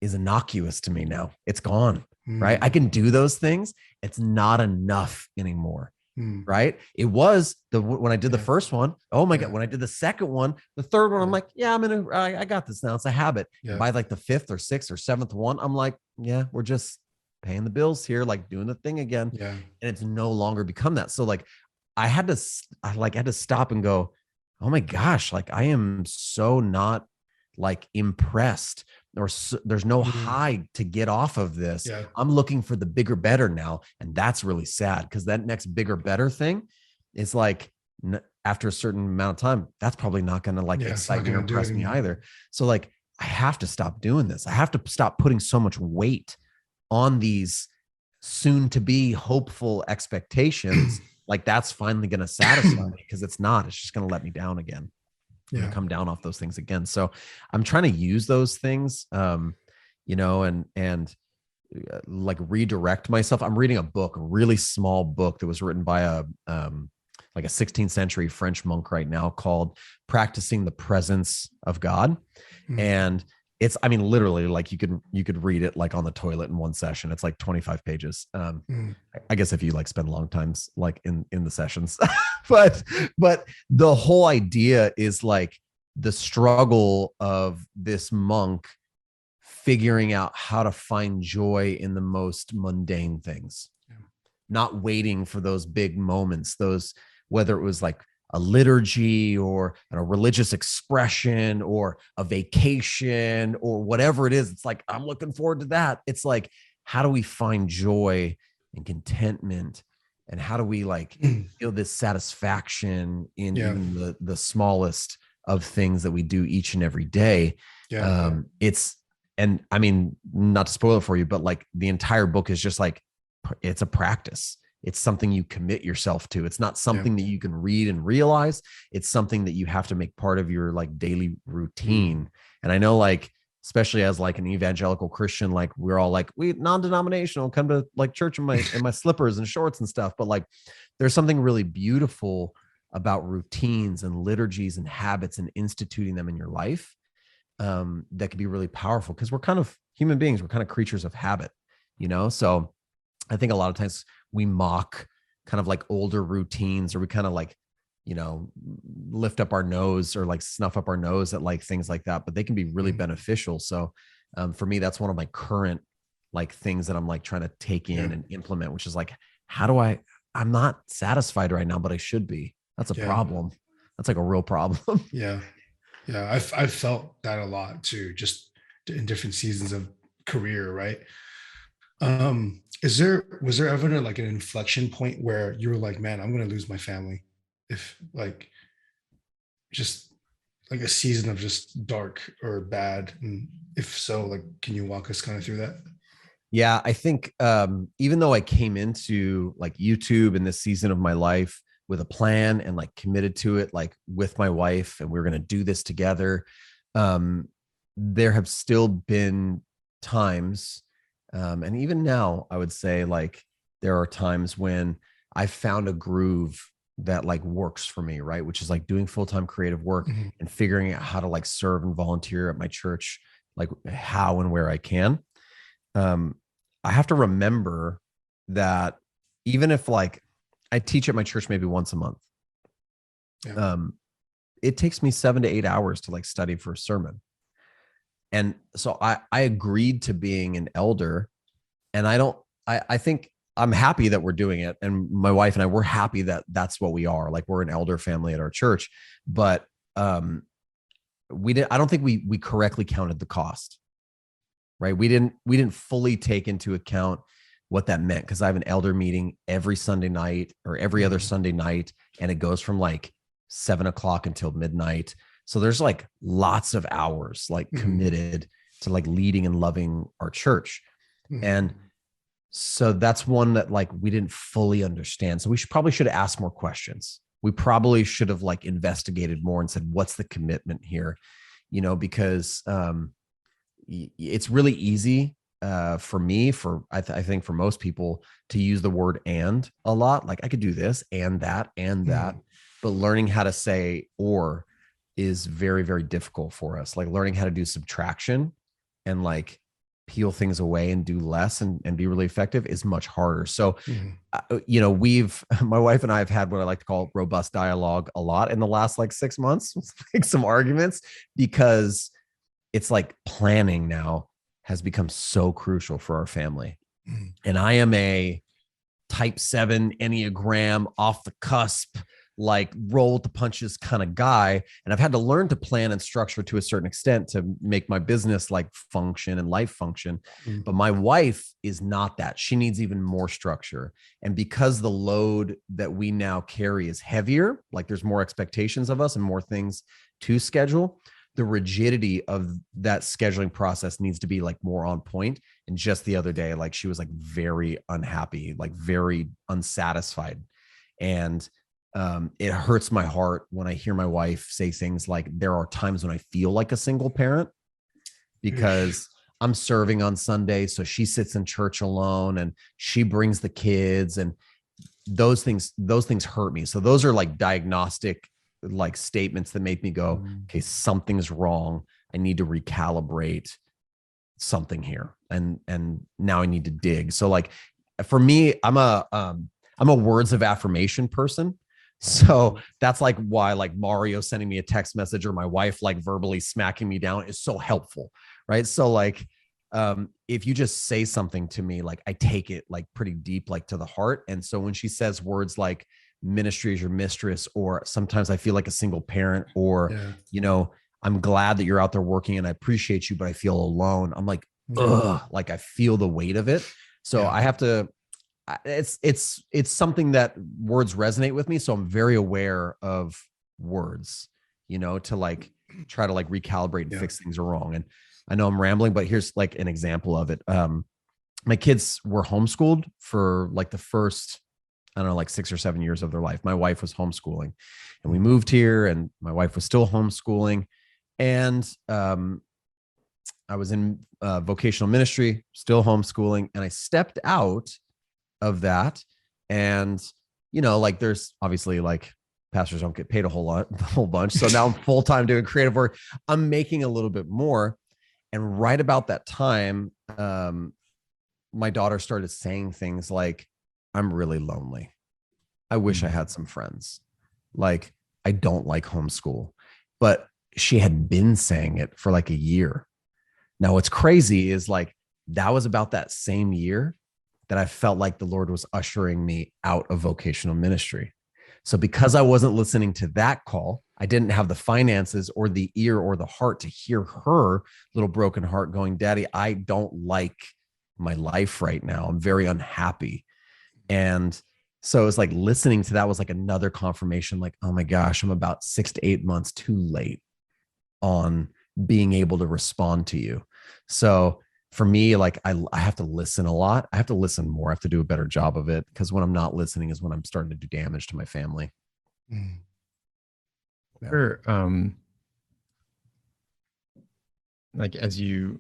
is innocuous to me now. It's gone, right? I can do those things. It's not enough anymore. Right. It was when I did the first one. Oh my God. When I did the second one, the third one, I'm like, yeah, I got this now. It's a habit. By like the 5th or 6th or 7th one, I'm like, yeah, we're just paying the bills here, like doing the thing again. And it's no longer become that. So like, I had to stop and go, oh my gosh, like I am so not like impressed, or there's no high to get off of this. I'm looking for the bigger, better now. And that's really sad, because that next bigger, better thing is like, after a certain amount of time, that's probably not going to like excite me or impress me either. So like, I have to stop doing this. I have to stop putting so much weight on these soon to be hopeful expectations. Like that's finally going to satisfy me, because it's not, it's just going to let me down again. Come down off those things again. So I'm trying to use those things, you know, and like redirect myself. I'm reading a book, a really small book that was written by like a 16th century French monk right now, called Practicing the Presence of God. And it's, I mean, literally like you could read it like on the toilet in one session. It's like 25 pages. I guess if you like spend long times, like in the sessions, but the whole idea is like the struggle of this monk figuring out how to find joy in the most mundane things, not waiting for those big moments, those, whether it was like a liturgy or a religious expression or a vacation or whatever it is. It's like, I'm looking forward to that. It's like, how do we find joy and contentment? And how do we like feel this satisfaction in even the smallest of things that we do each and every day? And I mean, not to spoil it for you, but like the entire book is just like, it's a practice. It's something you commit yourself to. It's not something that you can read and realize. It's something that you have to make part of your like daily routine. And I know like, especially as like an evangelical Christian, like we're all like, we non-denominational, come to like church in my slippers and shorts and stuff. But like, there's something really beautiful about routines and liturgies and habits and instituting them in your life that can be really powerful, because we're kind of human beings. We're kind of creatures of habit, you know? So I think a lot of times we mock kind of like older routines, or we kind of like, you know, lift up our nose or like snuff up our nose at like things like that, but they can be really beneficial. So for me, that's one of my current like things that I'm like trying to take in and implement, which is like, how do I'm not satisfied right now, but I should be. That's a problem. That's like a real problem.
I've felt that a lot too, just in different seasons of career. Right. Was there ever like an inflection point where you were like, man, I'm going to lose my family? If like, just like a season of just dark or bad. And if so, like, can you walk us kind of through that?
Yeah, I think even though I came into like YouTube in this season of my life with a plan and like committed to it, like with my wife, and we are going to do this together, um, there have still been times, and even now, I would say like there are times when I found a groove that like works for me, right? Which is like doing full-time creative work
Mhm.
and figuring out how to like serve and volunteer at my church, like how and where I can. um, I have to remember that even if like I teach at my church maybe once a month,
Yeah.
it takes me 7 to 8 hours to like study for a sermon. And so I agreed to being an elder, and I think I'm happy that we're doing it. And my wife and I, we're happy that that's what we are. Like we're an elder family at our church, but I don't think we correctly counted the cost. Right. We didn't fully take into account what that meant, because I have an elder meeting every Sunday night or every other Sunday night, and it goes from like 7 o'clock until midnight. So there's like lots of hours like committed to like leading and loving our church. And so that's one that like we didn't fully understand. So we should have asked more questions. We probably should have like investigated more and said, what's the commitment here? Because it's really easy for me, I think for most people, to use the word and a lot. Like I could do this and that, but learning how to say or is very, very difficult for us. Like learning how to do subtraction and like peel things away and do less and be really effective is much harder. So, my wife and I have had what I like to call robust dialogue a lot in the last like 6 months, like some arguments, because it's like planning now has become so crucial for our family. And I am a type 7 Enneagram, off the cusp, like roll with the punches kind of guy. And I've had to learn to plan and structure to a certain extent to make my business like function and life function. But my wife is not that. She needs even more structure. And because the load that we now carry is heavier, like there's more expectations of us and more things to schedule, the rigidity of that scheduling process needs to be like more on point. And just the other day, like she was like very unhappy, like very unsatisfied. And it hurts my heart when I hear my wife say things like, there are times when I feel like a single parent because I'm serving on Sunday. So she sits in church alone and she brings the kids, and those things hurt me. So those are like diagnostic like statements that make me go, okay, something's wrong. I need to recalibrate something here. And now I need to dig. So like for me, I'm a words of affirmation person. So that's like why like Mario sending me a text message or my wife like verbally smacking me down is so helpful. Right. So like, if you just say something to me, like I take it like pretty deep, like to the heart. And so when she says words like ministry is your mistress, or sometimes I feel like a single parent, or, I'm glad that you're out there working and I appreciate you, but I feel alone. I'm like, ugh, like I feel the weight of it. So I have to, it's something that words resonate with me. So I'm very aware of words, to like try to like recalibrate and fix things are wrong. And I know I'm rambling, but here's like an example of it. My kids were homeschooled for like the first, I don't know, like 6 or 7 years of their life. My wife was homeschooling, and we moved here and my wife was still homeschooling. And I was in vocational ministry, still homeschooling. And I stepped out of that. And, like there's obviously like pastors don't get paid a whole bunch. So now I'm full-time doing creative work. I'm making a little bit more. And right about that time, my daughter started saying things like, I'm really lonely. I wish I had some friends. Like, I don't like homeschool. But she had been saying it for like a year. Now, what's crazy is like, that was about that same year that I felt like the Lord was ushering me out of vocational ministry. So because I wasn't listening to that call, I didn't have the finances or the ear or the heart to hear her little broken heart going, Daddy, I don't like my life right now. I'm very unhappy. And so it's like listening to that was like another confirmation, like, oh my gosh, I'm about 6 to 8 months too late on being able to respond to you. So for me, like I have to listen a lot. I have to listen more. I have to do a better job of it, because when I'm not listening is when I'm starting to do damage to my family.
Mm.
Yeah.
Sure. Like as you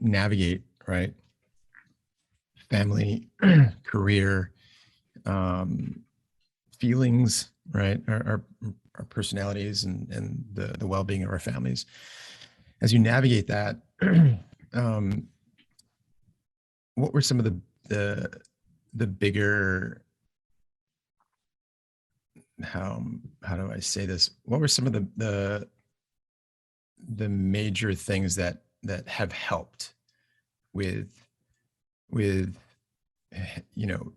navigate, right, family, career, feelings, right, our personalities, and the well-being of our families, as you navigate that, what were some of the bigger, how do I say this? What were some of the major things that have helped with you know,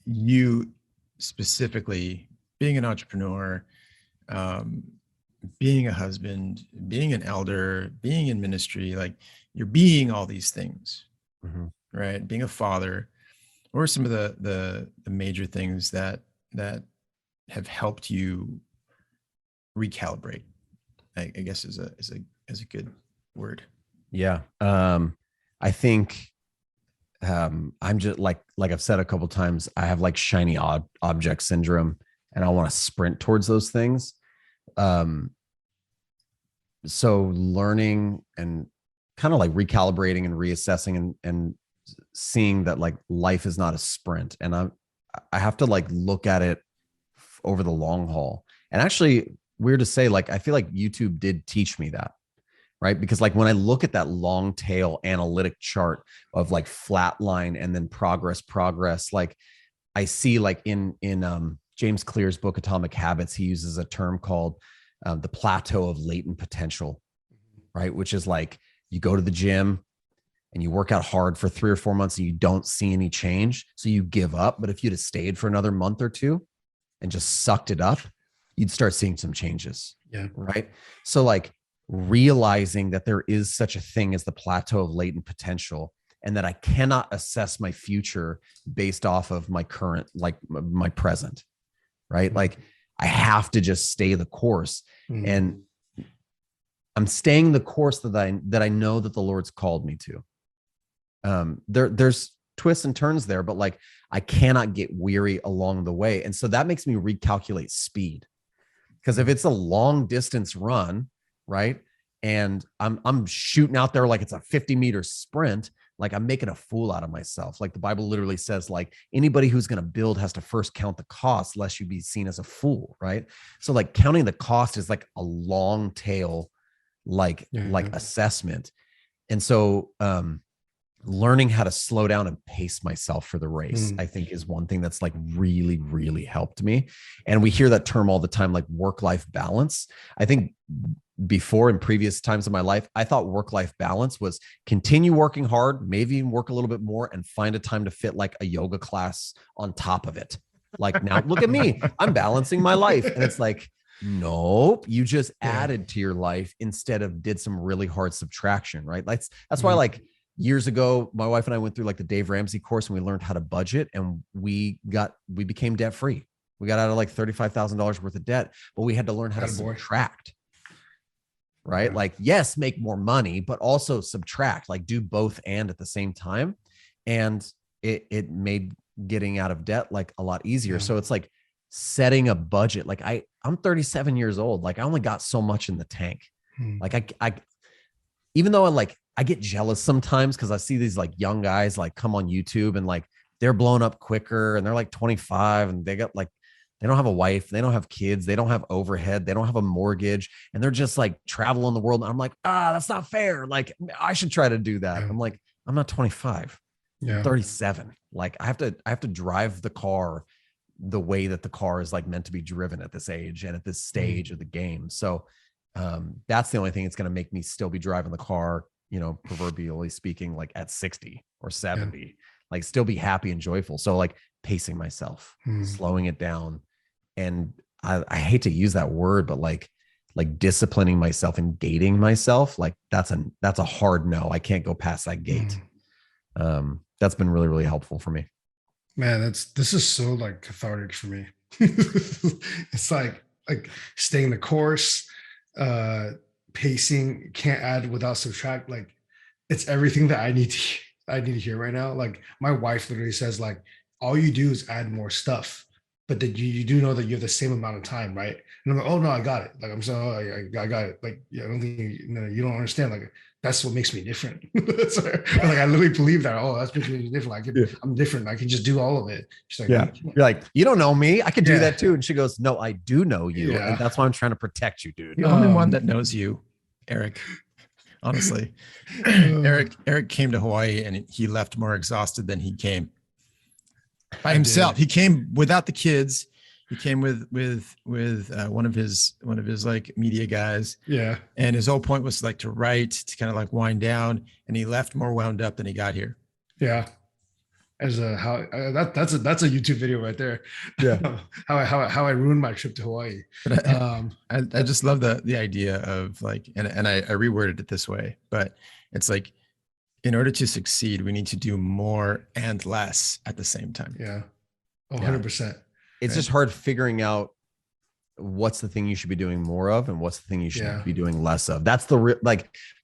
you specifically being an entrepreneur, um, being a husband, being an elder, being in ministry, like you're being all these things,
Mhm.
right? Being a father. What are some of the major things that have helped you recalibrate? I guess is a good word.
Yeah. I think I'm just like I've said a couple times, I have like shiny object syndrome, and I want to sprint towards those things. Um, so learning and kind of like recalibrating and reassessing and seeing that like life is not a sprint, and I have to like look at it over the long haul. And actually, weird to say, like I feel like YouTube did teach me that, right? Because like when I look at that long tail analytic chart of like flat line and then progress, like I see like in James Clear's book Atomic Habits, he uses a term called the plateau of latent potential, right? Which is like you go to the gym and you work out hard for 3 or 4 months and you don't see any change, so you give up. But if you'd have stayed for another month or two and just sucked it up, you'd start seeing some changes.
Yeah.
Right. So like realizing that there is such a thing as the plateau of latent potential, and that I cannot assess my future based off of my current, like my present, right?
Mm-hmm.
Like I have to just stay the course.
Mm-hmm.
And I'm staying the course that I know that the Lord's called me to. There's twists and turns there, but like I cannot get weary along the way. And so that makes me recalculate speed. Because if it's a long distance run, right, and I'm shooting out there like it's a 50-meter sprint, like I'm making a fool out of myself. Like the Bible literally says, like anybody who's going to build has to first count the cost, lest you be seen as a fool, right? So like counting the cost is like a long tail, like assessment. And so learning how to slow down and pace myself for the race, I think is one thing that's like really, really helped me. And we hear that term all the time, like work-life balance. I think before, in previous times of my life, I thought work-life balance was continue working hard, maybe even work a little bit more, and find a time to fit like a yoga class on top of it. Like now, look at me, I'm balancing my life. And it's like, nope, you just added to your life instead of did some really hard subtraction, right? That's why like years ago, my wife and I went through like the Dave Ramsey course, and we learned how to budget, and we became debt free. We got out of like $35,000 worth of debt, but we had to learn how to subtract, right? Yeah. Like, yes, make more money, but also subtract, like do both and at the same time. And it made getting out of debt like a lot easier. So it's like setting a budget. Like I'm 37 years old. Like I only got so much in the tank. Like I even though I get jealous sometimes because I see these like young guys like come on YouTube and like they're blown up quicker, and they're like 25 and they got like, they don't have a wife, they don't have kids, they don't have overhead, they don't have a mortgage, and they're just like traveling the world. And I'm like, that's not fair. Like I should try to do that. I'm like, I'm not 25. I'm 37. Like I have to drive the car the way that the car is like meant to be driven at this age and at this stage of the game. So that's the only thing that's going to make me still be driving the car, you know, proverbially speaking, like at 60 or 70, like still be happy and joyful. So like pacing myself, slowing it down. And I hate to use that word, but like disciplining myself and gating myself, like that's a hard no. I can't go past that gate. That's been really, really helpful for me.
Man, this is so like cathartic for me. It's like staying the course, pacing, can't add without subtract. Like it's everything that I need to hear right now. Like my wife literally says, like, all you do is add more stuff, but that you do know that you have the same amount of time, right? And I'm like, oh no, I got it. Like I'm so I got it. Like, yeah, I don't think you don't understand. Like that's what makes me different. So, like I literally believe that. Oh, that's makes me different. I'm different. I can just do all of it. She's like,
Yeah. You're like, you don't know me. I could do
Yeah.
that too. And she goes, no, I do know you.
Yeah.
And that's why I'm trying to protect you, dude.
The only one that knows you, Eric. Honestly, Eric came to Hawaii and he left more exhausted than he came by himself. He came without the kids. He came with one of his like media guys.
Yeah.
And his whole point was like to write, to kind of like wind down, and he left more wound up than he got here.
Yeah. As a that's a YouTube video right there.
Yeah.
how I ruined my trip to Hawaii.
But I just love the idea of like, and I reworded it this way, but it's like, in order to succeed, we need to do more and less at the same time.
Yeah. 100%.
It's just hard figuring out what's the thing you should be doing more of and what's the thing you should be doing less of. That's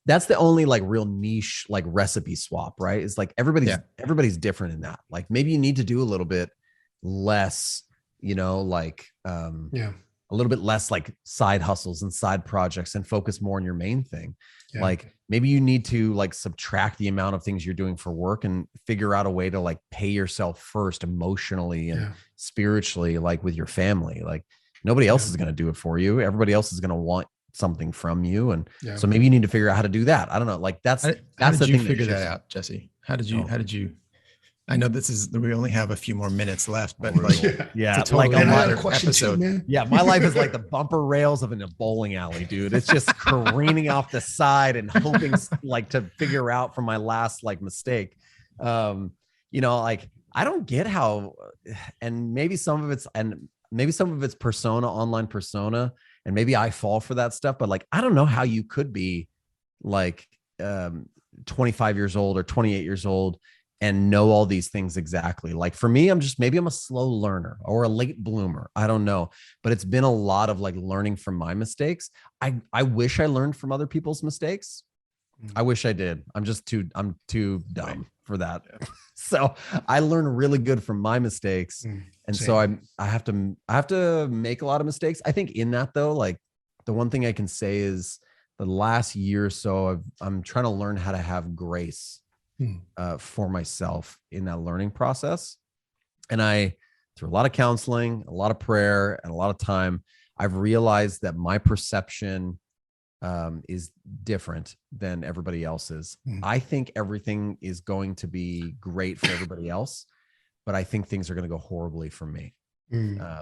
that's the only like real niche like recipe swap, right? It's like everybody's different in that. Like maybe you need to do a little bit less, like a little bit less like side hustles and side projects and focus more on your main thing. Yeah. Like maybe you need to like subtract the amount of things you're doing for work and figure out a way to like pay yourself first emotionally and spiritually, like with your family. Like nobody else is going to do it for you. Everybody else is going to want something from you. And so maybe you need to figure out how to do that. I don't know. Like that's the thing.
How did you figure that out, Jesse? How did you, I know we only have a few more minutes left, but like, it's totally like another episode.
Too,
my life is like the bumper rails of in a bowling alley, dude. It's just careening off the side and hoping like to figure out from my last like mistake. Like I don't get how, and maybe some of it's persona, online persona, and maybe I fall for that stuff, but like, I don't know how you could be like 25 years old or 28 years old and know all these things exactly. Like for me, maybe I'm a slow learner or a late bloomer. I don't know, but it's been a lot of like learning from my mistakes. I wish I learned from other people's mistakes. I wish I did. I'm too dumb for that. So I learn really good from my mistakes. And so I have to make a lot of mistakes. I think in that though, like the one thing I can say is the last year or so, I'm trying to learn how to have grace for myself in that learning process. And through a lot of counseling, a lot of prayer, and a lot of time, I've realized that my perception is different than everybody else's. I think everything is going to be great for everybody else, but I think things are going to go horribly for me.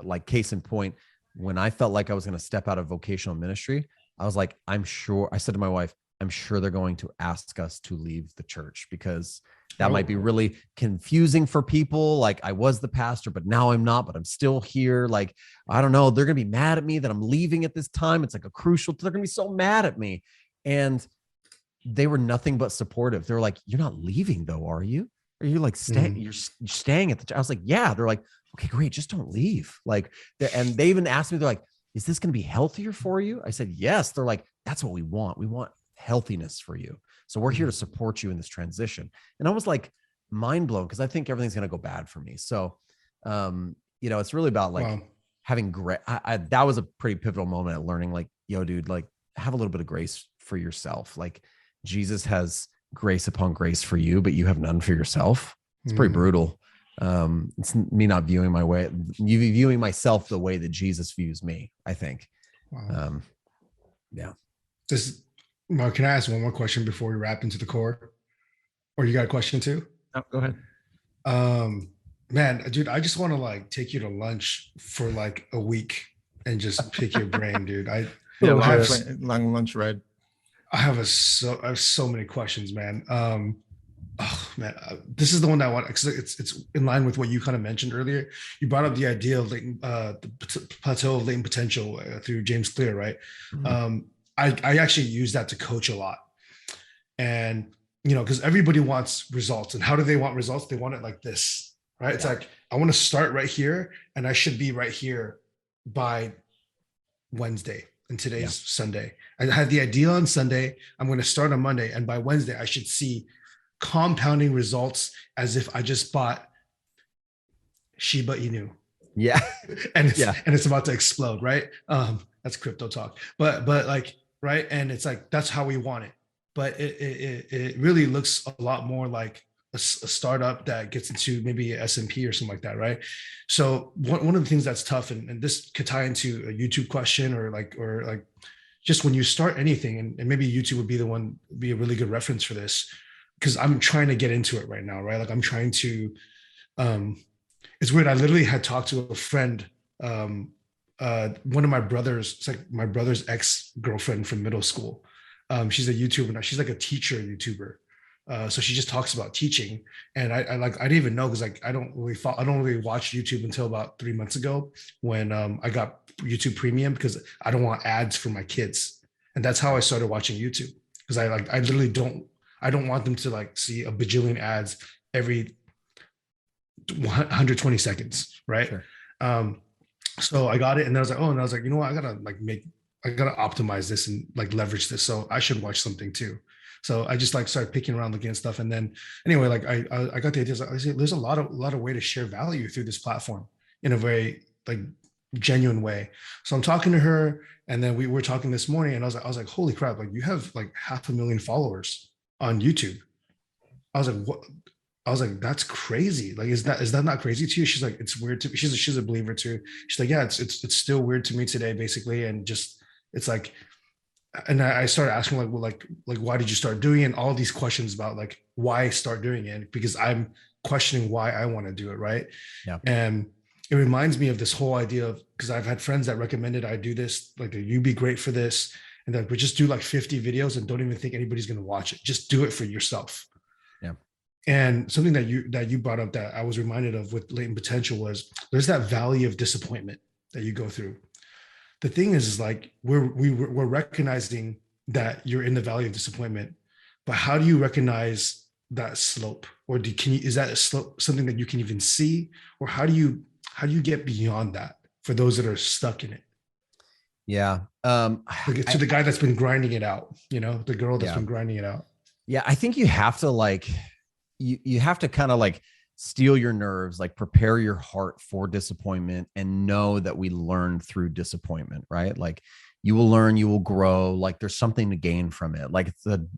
Like case in point, when I felt like I was going to step out of vocational ministry, I was like, I said to my wife, I'm sure they're going to ask us to leave the church because that might be really confusing for people. Like I was the pastor, but now I'm not, but I'm still here. Like, I don't know. They're going to be mad at me that I'm leaving at this time. It's like they're going to be so mad at me. And they were nothing but supportive. They were like, you're not leaving though, are you? Are you like you're staying at the church? I was like, yeah. They're like, okay, great. Just don't leave. Like, and they even asked me, they're like, is this going to be healthier for you? I said, yes. They're like, that's what we want. We want healthiness for you. So we're here to support you in this transition. And I was like mind blown because I think everything's going to go bad for me. So, it's really about like having great, that was a pretty pivotal moment at learning like, yo, dude, like have a little bit of grace for yourself. Like Jesus has grace upon grace for you, but you have none for yourself. It's pretty brutal. It's me not viewing viewing myself the way that Jesus views me, I think.
Mark, can I ask one more question before we wrap into the core? Or you got a question too?
Oh, go ahead.
Man, dude, I just want to like take you to lunch for like a week and just pick your brain, dude.
Long lunch ride.
I have so many questions, man. This is the one that I want because it's in line with what you kind of mentioned earlier. You brought up the idea of the plateau of latent potential through James Clear, right? I actually use that to coach a lot. And, because everybody wants results. And how do they want results? They want it like this, right? It's like, I want to start right here and I should be right here by Wednesday. and today's Sunday. I had the idea on Sunday. I'm going to start on Monday. And by Wednesday, I should see compounding results as if I just bought Shiba Inu.
Yeah.
and it's about to explode, right? That's crypto talk. But like, right. And it's like, that's how we want it. But it really looks a lot more like a startup that gets into maybe a S&P or something like that, right? So one of the things that's tough, and this could tie into a YouTube question or like just when you start anything, and maybe YouTube would be a really good reference for this, because I'm trying to get into it right now, right? Like I'm trying to, it's weird. I literally had talked to a friend, one of my brothers, it's like my brother's ex-girlfriend from middle school. She's a YouTuber now. She's like a teacher YouTuber. So she just talks about teaching, and I didn't even know, because like I don't really watch YouTube until about 3 months ago, when I got YouTube Premium, because I don't want ads for my kids, and that's how I started watching YouTube, because I literally don't want them to like see a bajillion ads every 120 seconds, right? Sure. So I got it, and then I was like, you know what, I gotta optimize this and like leverage this, so I should watch something too. So I just like started picking around, looking at stuff, and then anyway, like I got the idea. I say there's a lot of way to share value through this platform in a very like genuine way. So I'm talking to her, and then we were talking this morning, and I was like, holy crap! Like you have like 500,000 followers on YouTube. I was like, what? I was like, that's crazy. Like, is that not crazy to you? She's like, it's weird to me. She's a believer too. She's like, yeah, it's still weird to me today, basically, and just it's like. And I started asking like, well, like why did you start doing it? And all these questions about like why start doing it, because I'm questioning why I want to do it, right?
Yeah.
And it reminds me of this whole idea of, because I've had friends that recommended I do this, like you'd be great for this, and that we just do like 50 videos and don't even think anybody's going to watch it. Just do it for yourself.
Yeah. And
something that you brought up that I was reminded of with latent potential was there's that valley of disappointment that you go through. The thing is like we're recognizing that you're in the valley of disappointment, but how do you recognize that slope? Or is that a slope something that you can even see? Or how do you get beyond that for those that are stuck in it?
Yeah.
To the guy that's been grinding it out, the girl that's been grinding it out.
Yeah. I think you have to like, you have to kind of like steel your nerves, like prepare your heart for disappointment, and know that we learn through disappointment, right? Like you will learn, you will grow, like there's something to gain from it. Like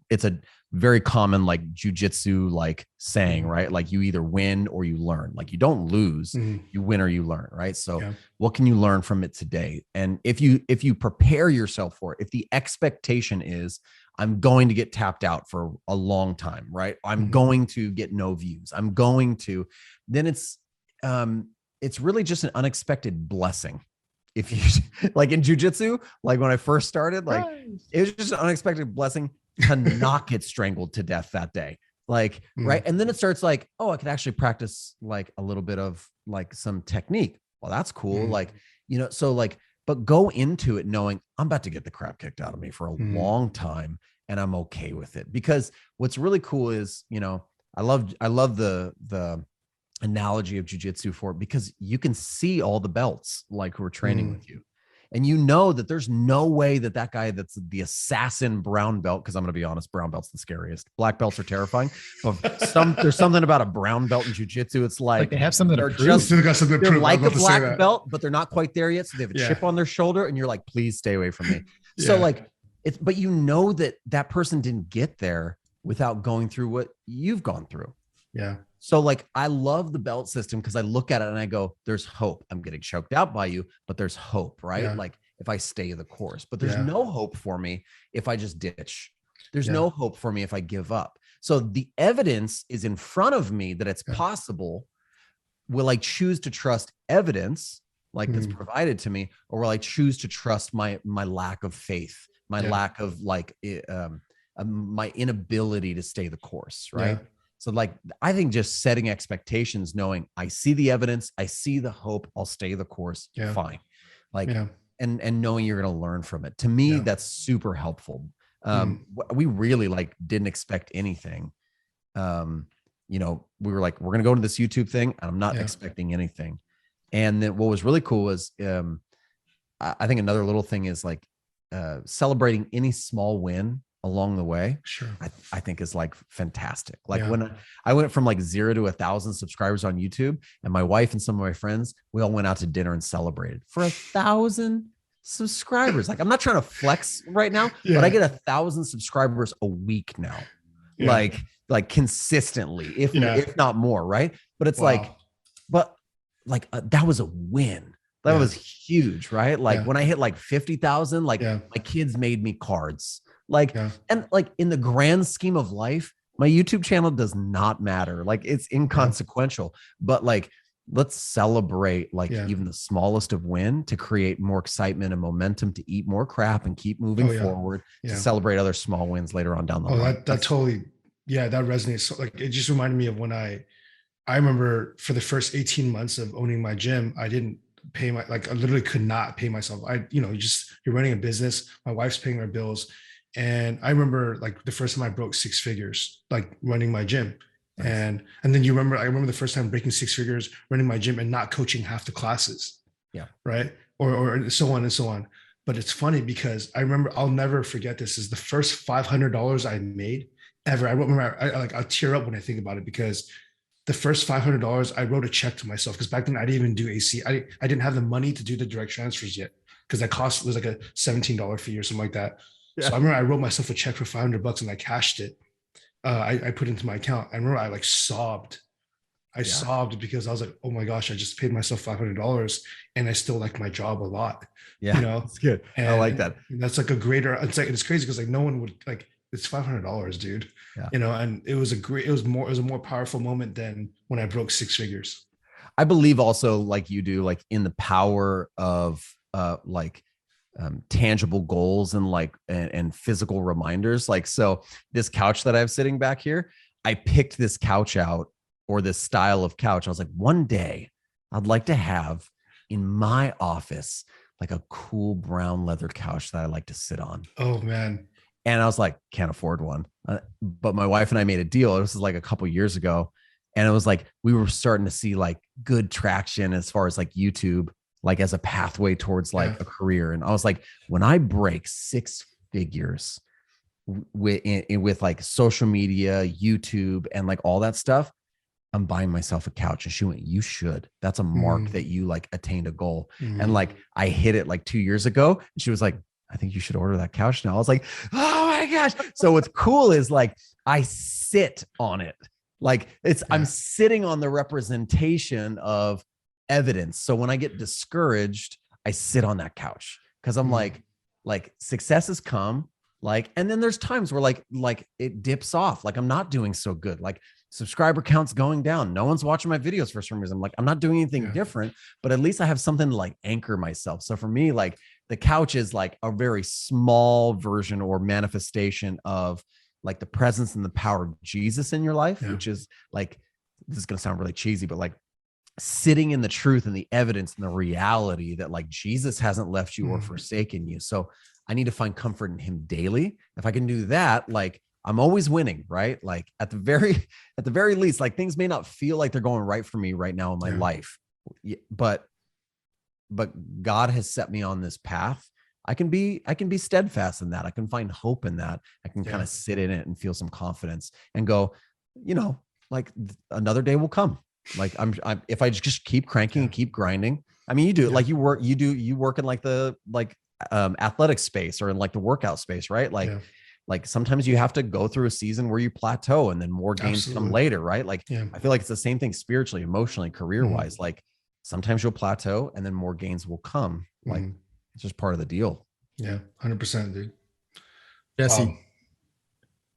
it's a very common like jujitsu like saying, right? Like you either win or you learn. Like you don't lose, you win or you learn, right? So what can you learn from it today? And if you prepare yourself for it, if the expectation is I'm going to get tapped out for a long time, right? I'm going to get no views. Then it's really just an unexpected blessing. If you like in jujitsu, like when I first started, like it was just an unexpected blessing to not get strangled to death that day. Like, right. And then it starts like, oh, I could actually practice like a little bit of like some technique. Well, that's cool. Like, so like, but go into it knowing I'm about to get the crap kicked out of me for a long time, and I'm okay with it. Because what's really cool is, I love the analogy of jujitsu for it, because you can see all the belts like who are training with you. And that there's no way that guy that's the assassin brown belt, because I'm going to be honest, brown belt's the scariest. Black belts are terrifying. But there's something about a brown belt in jujitsu. It's like
they have something to prove.
They're like a black belt, but they're not quite there yet. So they have a chip on their shoulder, and you're like, please stay away from me. So like but that person didn't get there without going through what you've gone through.
Yeah.
So like, I love the belt system because I look at it and I go, there's hope. I'm getting choked out by you, but there's hope, right? Yeah. Like if I stay the course, but there's no hope for me if I just ditch. There's no hope for me if I give up. So the evidence is in front of me that it's possible. Will I choose to trust evidence like that's provided to me, or will I choose to trust my lack of faith, my lack of like my inability to stay the course, right? Yeah. So like, I think just setting expectations, knowing I see the evidence, I see the hope, I'll stay the course, fine. Like, and knowing you're going to learn from it. To me, that's super helpful. We really like didn't expect anything. We were like, we're going to go into this YouTube thing, and I'm not expecting anything. And then what was really cool was, I think another little thing is like, celebrating any small win along the way,
Sure.
I think is like fantastic. Like
Yeah.
when I went from like 0 to 1,000 subscribers on YouTube, and my wife and some of my friends, we all went out to dinner and celebrated for 1,000 subscribers. Like, I'm not trying to flex right now, but I get 1,000 subscribers a week now,
Yeah.
like consistently, if
Yeah.
not more. Right. But it's
Wow.
that was a win. That was huge, right? Like when I hit like 50,000, like my kids made me cards. Like, and like in the grand scheme of life, my YouTube channel does not matter. Like, it's inconsequential, but like, let's celebrate like even the smallest of win to create more excitement and momentum to eat more crap and keep moving forward to celebrate other small wins later on down the line.
That totally, that resonates. So, like, it just reminded me of when I remember for the first 18 months of owning my gym, I didn't pay I literally could not pay myself. You're running a business. My wife's paying our bills. And I remember like the first time I broke 6 figures, like running my gym. Nice. And then I remember the first time breaking 6 figures, running my gym and not coaching half the classes. Yeah. Right. Or so on and so on. But it's funny because I remember, I'll never forget this, is the first $500 I made ever. I remember I'll tear up when I think about it, because the first $500 I wrote a check to myself, because back then I didn't even do AC. I didn't have the money to do the direct transfers yet, because that cost was like a $17 fee or something like that. Yeah. So I remember I wrote myself a check for $500 and I cashed it. I put it into my account. I remember I like sobbed. I sobbed because I was like, oh my gosh, I just paid myself $500 and I still like my job a lot. Yeah,
it's good. And I like that.
That's like it's crazy because like no one would like, it's $500, dude. Yeah. And it was a more powerful moment than when I broke 6 figures.
I believe also, like you do, like in the power of tangible goals and and physical reminders. Like, so this couch that I have sitting back here, I picked this couch out, or this style of couch. I was like, one day I'd like to have in my office, like a cool brown leather couch that I like to sit on.
Oh man.
And I was like, can't afford one. But my wife and I made a deal. This was like a couple years ago. And it was like, we were starting to see like good traction as far as like YouTube, like as a pathway towards like a career. And I was like, when I break 6 figures with like social media, YouTube, and like all that stuff, I'm buying myself a couch. And she went, you should. That's a mark that you like attained a goal. And like, I hit it like 2 years ago. And she was like, I think you should order that couch now. I was like, oh my gosh. So what's cool is like, I sit on it. Like I'm sitting on the representation of evidence. So when I get discouraged, I sit on that couch, because I'm like success has come, like, and then there's times where like it dips off. Like I'm not doing so good. Like subscriber count's going down. No one's watching my videos for some reason. I'm like, I'm not doing anything different, but at least I have something to like anchor myself. So for me, like the couch is like a very small version or manifestation of like the presence and the power of Jesus in your life, which is like, this is going to sound really cheesy, but like sitting in the truth and the evidence and the reality that like Jesus hasn't left you or forsaken you. So I need to find comfort in him daily. If I can do that, like I'm always winning, right? Like at the very least, like things may not feel like they're going right for me right now in my life, but God has set me on this path. I can be steadfast in that. I can find hope in that. I can kind of sit in it and feel some confidence and go, like another day will come. Like I'm if I just keep cranking and keep grinding. I mean, you do like you work in like the athletic space or in like the workout space, right? Like sometimes you have to go through a season where you plateau and then more gains come later, right? Like I feel like it's the same thing spiritually, emotionally, career wise. Like sometimes you'll plateau and then more gains will come. Like it's just part of the deal.
Yeah, 100%, dude.
Jesse,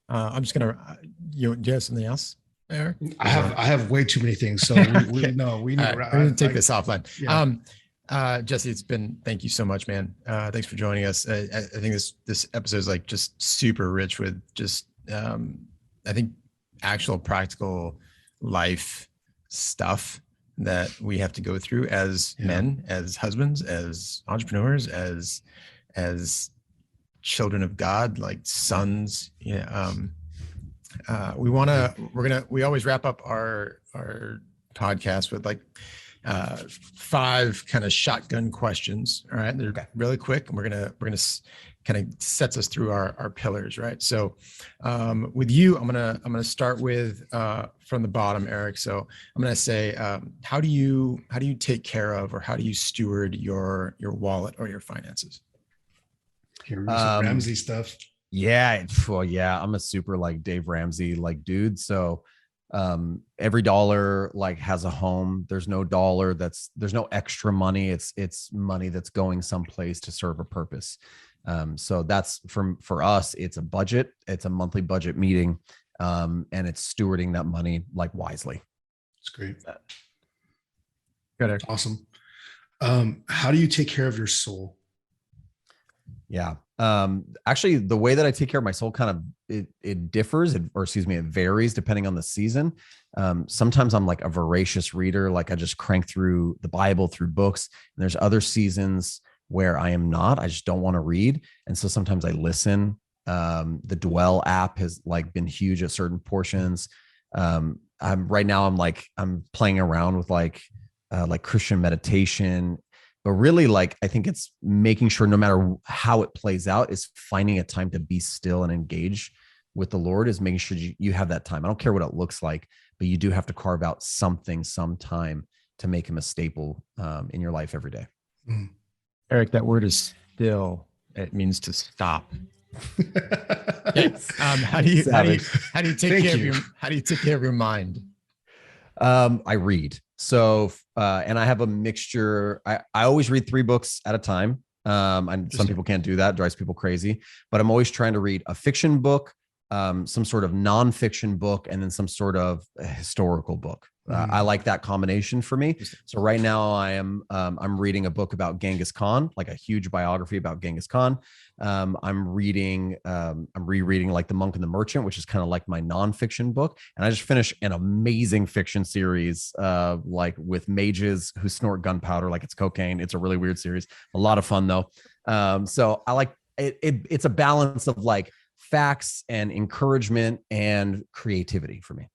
I'm just gonna. Do you have something else, Eric?
I have way too many things, so we need.
We're gonna take this offline. Yeah. Jesse, thank you so much, man. Thanks for joining us. I think this episode is like just super rich with just I think actual practical life stuff that we have to go through as men, as husbands, as entrepreneurs, as children of God, like sons. We always wrap up our podcast with like 5 kind of shotgun questions. All right. They're
Okay.
really quick, and we're gonna kind of sets us through our pillars, right? So with you, I'm gonna start with from the bottom, Eric. So I'm gonna say, how do you take care of, or how do you steward your wallet or your finances?
Here, some Ramsey stuff.
Yeah. Well, yeah, I'm a super like Dave Ramsey like dude. So every dollar like has a home. There's no extra money. It's money that's going someplace to serve a purpose. So that's for us, it's a budget, it's a monthly budget meeting. And it's stewarding that money like wisely.
It's great.
Good.
Awesome. How do you take care of your soul?
Yeah. Actually, the way that I take care of my soul kind of it differs, it varies depending on the season. Sometimes I'm like a voracious reader, like I just crank through the Bible, through books. And there's other seasons where I am not. I just don't want to read, and so sometimes I listen. The Dwell app has like been huge at certain portions. I'm playing around with like Christian meditation. But really, like, I think it's making sure no matter how it plays out, is finding a time to be still and engage with the Lord, is making sure you have that time. I don't care what it looks like, but you do have to carve out some time to make him a staple in your life every day.
Mm.
Eric, that word is still. It means to stop. How do you take care of your mind?
I read. So, and I have a mixture. I always read 3 books at a time. And some people can't do that, drives people crazy, but I'm always trying to read a fiction book, some sort of nonfiction book, and then some sort of historical book. I like that combination for me. So right now I'm reading a book about Genghis Khan, like a huge biography about Genghis Khan. I'm rereading like The Monk and the Merchant, which is kind of like my nonfiction book. And I just finished an amazing fiction series, like with mages who snort gunpowder like it's cocaine. It's a really weird series. A lot of fun though. So I like it. It's a balance of like facts and encouragement and creativity for me.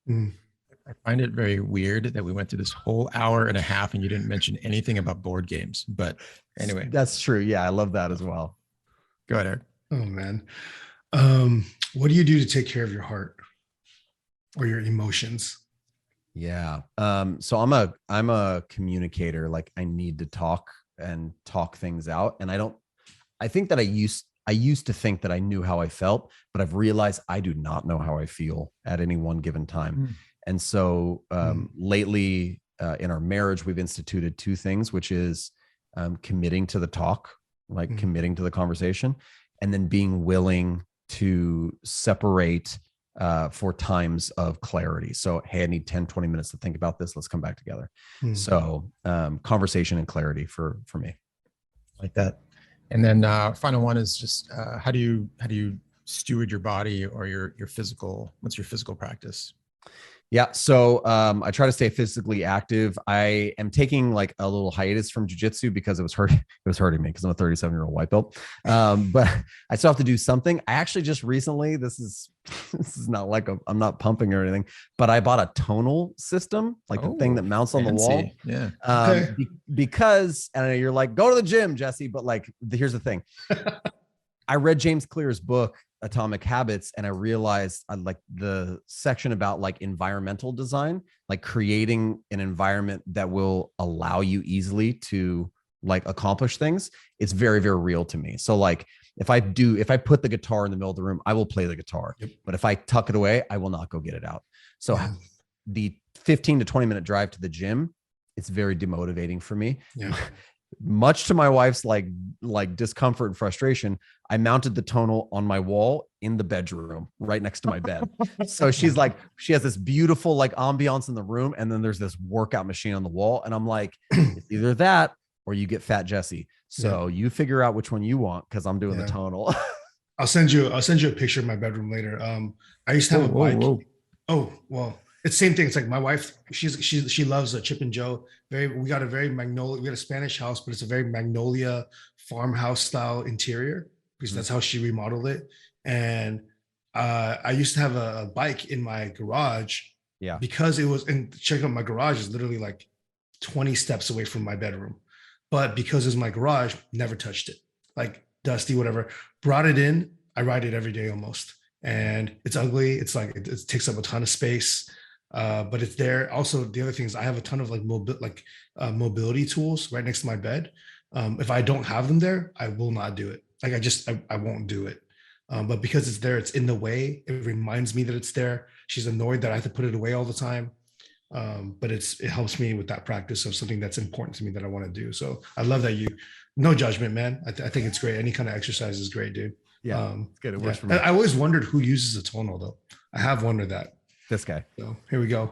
I find it very weird that we went through this whole hour and a half and you didn't mention anything about board games. But anyway,
that's true. Yeah, I love that as well.
Go ahead, Eric.
Oh man, what do you do to take care of your heart or your emotions?
Yeah. So I'm a communicator. Like I need to talk things out, and I think that I used to think that I knew how I felt, but I've realized I do not know how I feel at any one given time. And so lately in our marriage, we've instituted 2 things, which is committing to the talk, like committing to the conversation, and then being willing to separate for times of clarity. So, hey, I need 10, 20 minutes to think about this. Let's come back together. So conversation and clarity for me.
Like that. And then final one is just how do you steward your body or your physical? What's your physical practice?
Yeah. So I try to stay physically active. I am taking like a little hiatus from jujitsu because it was hurting me because I'm a 37-year-old white belt. But I still have to do something. I actually just recently, this is not like I'm not pumping or anything, but I bought a tonal system, like the thing that mounts on the wall.
Yeah.
Because, and you're like, go to the gym, Jesse. But like, here's the thing. I read James Clear's book, Atomic Habits, and I realized I like the section about like environmental design, like creating an environment that will allow you easily to like accomplish things. It's very, very real to me. So like if I put the guitar in the middle of the room, I will play the guitar. Yep. But if I tuck it away, I will not go get it out. So the 15 to 20 minute drive to the gym, it's very demotivating for me.
Yeah.
Much to my wife's like discomfort and frustration, I mounted the tonal on my wall in the bedroom right next to my bed. So she's like, she has this beautiful like ambiance in the room, and then there's this workout machine on the wall, and I'm like, it's either that or you get fat Jesse. So you figure out which one you want, because I'm doing the tonal.
I'll send you a picture of my bedroom later. I used to have a bike. Oh well. It's the same thing. It's like my wife, she loves a Chip and Joe. We got a Spanish house, but it's a very Magnolia farmhouse style interior because that's how she remodeled it. And I used to have a bike in my garage because it was, and check out my garage is literally like 20 steps away from my bedroom. But because it's my garage, never touched it. Like dusty, whatever. Brought it in. I ride it every day almost. And it's ugly. It's like it takes up a ton of space. But it's there. Also, the other thing is I have a ton of mobility tools right next to my bed. If I don't have them there, I will not do it. Like I won't do it. But because it's there, it's in the way. It reminds me that it's there. She's annoyed that I have to put it away all the time. But it helps me with that practice of something that's important to me that I want to do. So I love that no judgment, man. I think it's great. Any kind of exercise is great, dude.
Yeah, it's good. It works for me.
I always wondered who uses a tonal though. I have wondered that.
This guy.
So here we go.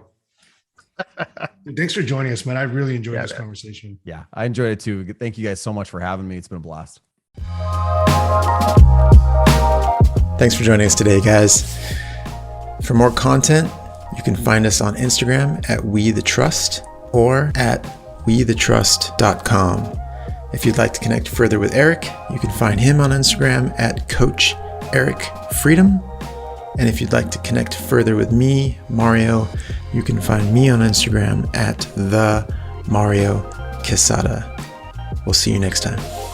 Dude, thanks for joining us, man. I really enjoyed this conversation.
Yeah, I enjoyed it too. Thank you guys so much for having me. It's been a blast.
Thanks for joining us today, guys. For more content, you can find us on Instagram at WeTheTrust or at WeTheTrust.com. If you'd like to connect further with Eric, you can find him on Instagram at Coach Eric Freedom. And if you'd like to connect further with me, Mario, you can find me on Instagram at the Mario Quesada. We'll see you next time.